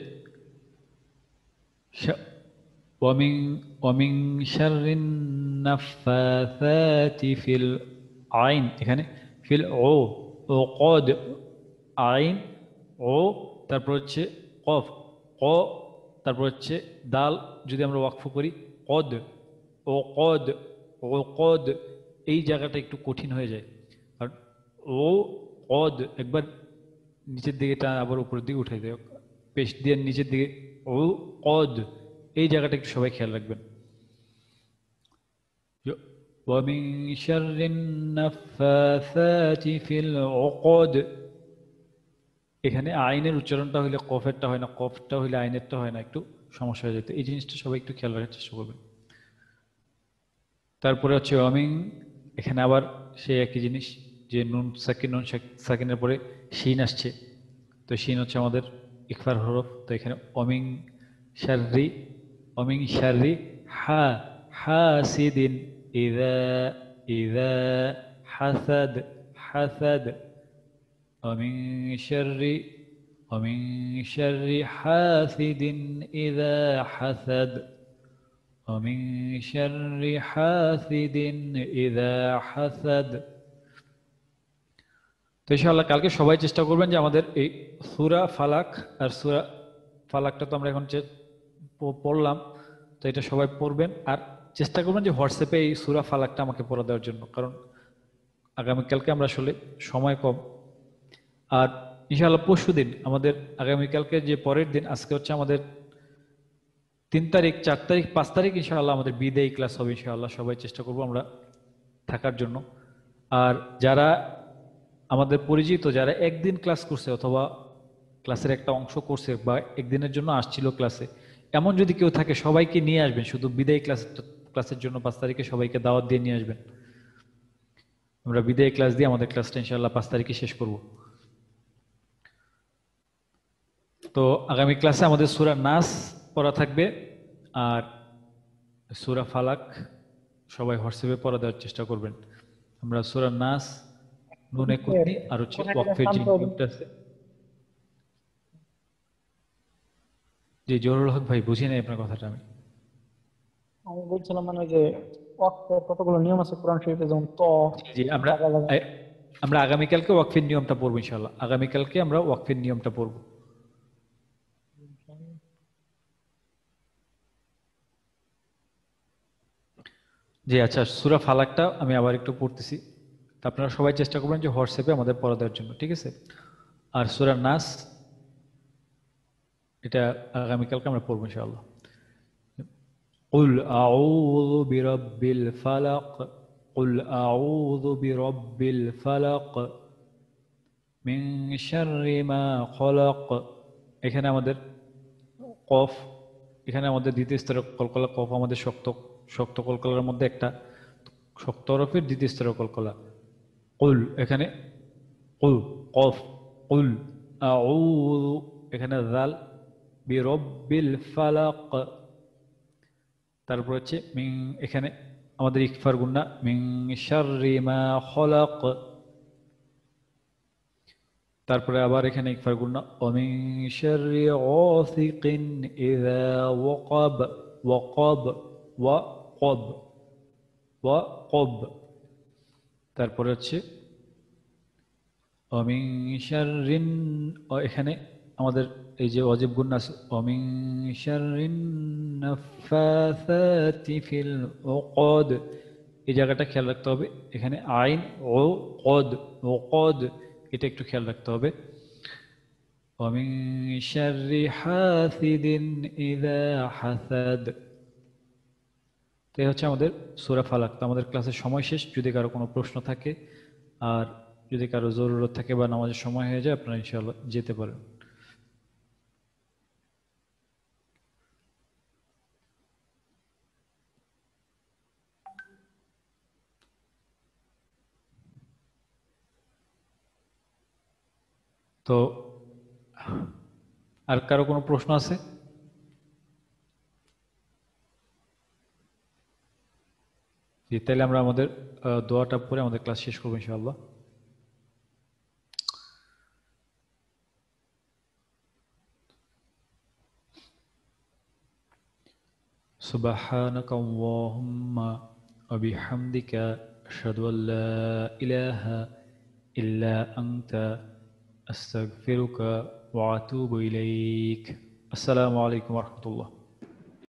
ومن شر النفاثات في العين, এখানে ফিল ও কদ, আইন ও, তারপর হচ্ছে কফ ক, তারপর হচ্ছে দাল, যদি আমরা ওয়াকফ করি কদ ও কদ ও কদ, এই জায়গাটা একটু কঠিন হয়ে যায়। আর ও কদ একবার নিচের দিকে টান, আবার উপরের দিকে উঠে দেয়, পেশ দিয়ে নিচের দিকে, ও কদ, এই জায়গাটা একটু সবাই খেয়াল রাখবেন। ومن شر النفاثات في العقد, এখানে আইনের উচ্চারণটা হইলে কফেরটা হয় না, কফটা হইলে আইনেরটা হয় না, একটু সমস্যা হয়ে যেত, এই জিনিসটা সবাই একটু খেয়াল রাখার চেষ্টা করবেন। তারপরে হচ্ছে অমিং, এখানে আবার সেই একই জিনিস, যে নুন সাকিন, নুন সাকিনের পরে শিন আসছে, তো শিন হচ্ছে আমাদের ইকফার হরফ, তো এখানে অমিং শাররি, অমিং শাররি হা হাসিদিন ইযা ইযা হাসাদ হাসাদ, অমিং শাররি ومن شر حاسد إذا حسد ومن شر حاسد إذا حسد। তো ইনশাআল্লাহ কালকে সবাই চেষ্টা করবেন যে আমাদের এই সূরা ফালাক আর সূরা ফালাকটা তো আমরা এখন পড়লাম, তো এটা সবাই পড়বেন আর চেষ্টা করবেন যে হোয়াটসঅ্যাপে এই সূরা ফালাকটা আমাকে পড়া দেওয়ার জন্য, কারণ আগামীকালকে আমরা আসলে সময় কম। আর ইনশাআল্লাহ পরশু দিন আমাদের আগামীকালকে যে পরের দিন, আজকে হচ্ছে আমাদের 3 তারিখ 4 তারিখ 5 তারিখ ইনশাআল্লাহ আমাদের বিদায়ী ক্লাস হবে ইনশাআল্লাহ। সবাই চেষ্টা করবো আমরা থাকার জন্য। আর যারা আমাদের পরিচিত, যারা একদিন ক্লাস করছে অথবা ক্লাসের একটা অংশ করছে বা একদিনের জন্য আসছিল ক্লাসে, এমন যদি কেউ থাকে সবাইকে নিয়ে আসবেন, শুধু বিদায়ী ক্লাসের জন্য 5 তারিখে সবাইকে দাওয়াত দিয়ে নিয়ে আসবেন। আমরা বিদায়ী ক্লাস দিয়ে আমাদের ক্লাসটা ইনশাআল্লাহ 5 তারিখে শেষ করব। তো আগামী ক্লাসে আমাদের সূরা নাস পড়া থাকবে আর সূরা ফালাক সবাই হোয়াটসঅ্যাপে পড়া দেওয়ার চেষ্টা করবেন। আমরা সূরা নাস, নুনে কুতনি আর হচ্ছে ওয়াকফের যে নিয়মটা আছে। জি জহুরুল হক ভাই, বুঝি নাই আপনার কথাটা। আমি বলছিলাম মানে যে ওয়াকফের কতগুলো নিয়ম আছে কোরআন শরীফে, যেমন জি আমরা আগামীকালকে ওয়াকফের নিয়মটা পড়বো ইনশাআল্লাহ। আগামীকালকে আমরা ওয়াকফের নিয়মটা পড়বো। জি আচ্ছা, সূরা ফালাকটা আমি আবার একটু পড়তেছি, আপনারা সবাই চেষ্টা করবেন যে হোয়াটসঅ্যাপে আমাদের পড়া দেওয়ার জন্য, ঠিক আছে? আর সূরা নাস এটা আগামীকালকে আমরা পড়বো ইনশাআল্লাহ। কুল আউযু বিরাব্বিল ফালাক, কুল আউযু বিরাব্বিল ফালাক মিন শাররি মা খলাক। এখানে আমাদের কফ, এখানে আমাদের দ্বিতীয় স্তরের কলকলা, কফ আমাদের শক্ত কলকলার মধ্যে একটা শক্ত হরফের দ্বিতীয় স্তরের কলকলা। কুল, এখানে কুল কফ, কুল আউযু, এখানে জাল, বিরাব্বিল ফালাক। তারপর হচ্ছে মিন, এখানে আমাদের ইকফার গুন্না, মিন শাররি মা খলাক। তারপরে আবার এখানে ইকফার গুন্না, ওমিন শাররি গাসিকিন ইযা ওয়াকাব, ওয়াকাব ওয়াকাব ওয়াকাব। তারপরে হচ্ছে ওমিন শাররিন, এখানে আমাদের এই যে ওয়াজিব গুন্না আছে, ওমিন শাররিন নাফাসাতি ফিল উকদ, এই জায়গাটা খেয়াল রাখতে হবে। এখানে আইন ও কদ, ও কদ, এটা একটু খেয়াল রাখতে হবে। ওমিন শাররি হাসিদিন ইযা হাসাদ। তো এই হচ্ছে আমাদের সূরা ফালাক। তো আমাদের ক্লাসের সময় শেষ। যদি কারো কোনো প্রশ্ন থাকে আর যদি কারো জরুরত থাকে বা নামাজের সময় হয়ে যায়, আপনারা ইনশাআল্লাহ যেতে পারেন। তো আর কারো কোনো প্রশ্ন আছে? তাহলে আমরা আমাদের দোয়াটা পরে আমাদের ক্লাস শেষ করবো ইনশাআল্লাহ। সুবহানাকা আল্লাহুম্মা ওয়া বিহামদিকা আশহাদু আল্লা ইলাহা ইল্লা আনতা আস্তাগফিরুকা ওয়া আতুবু ইলাইক। আসসালামু আলাইকুম ওয়া রাহমাতুল্লাহ।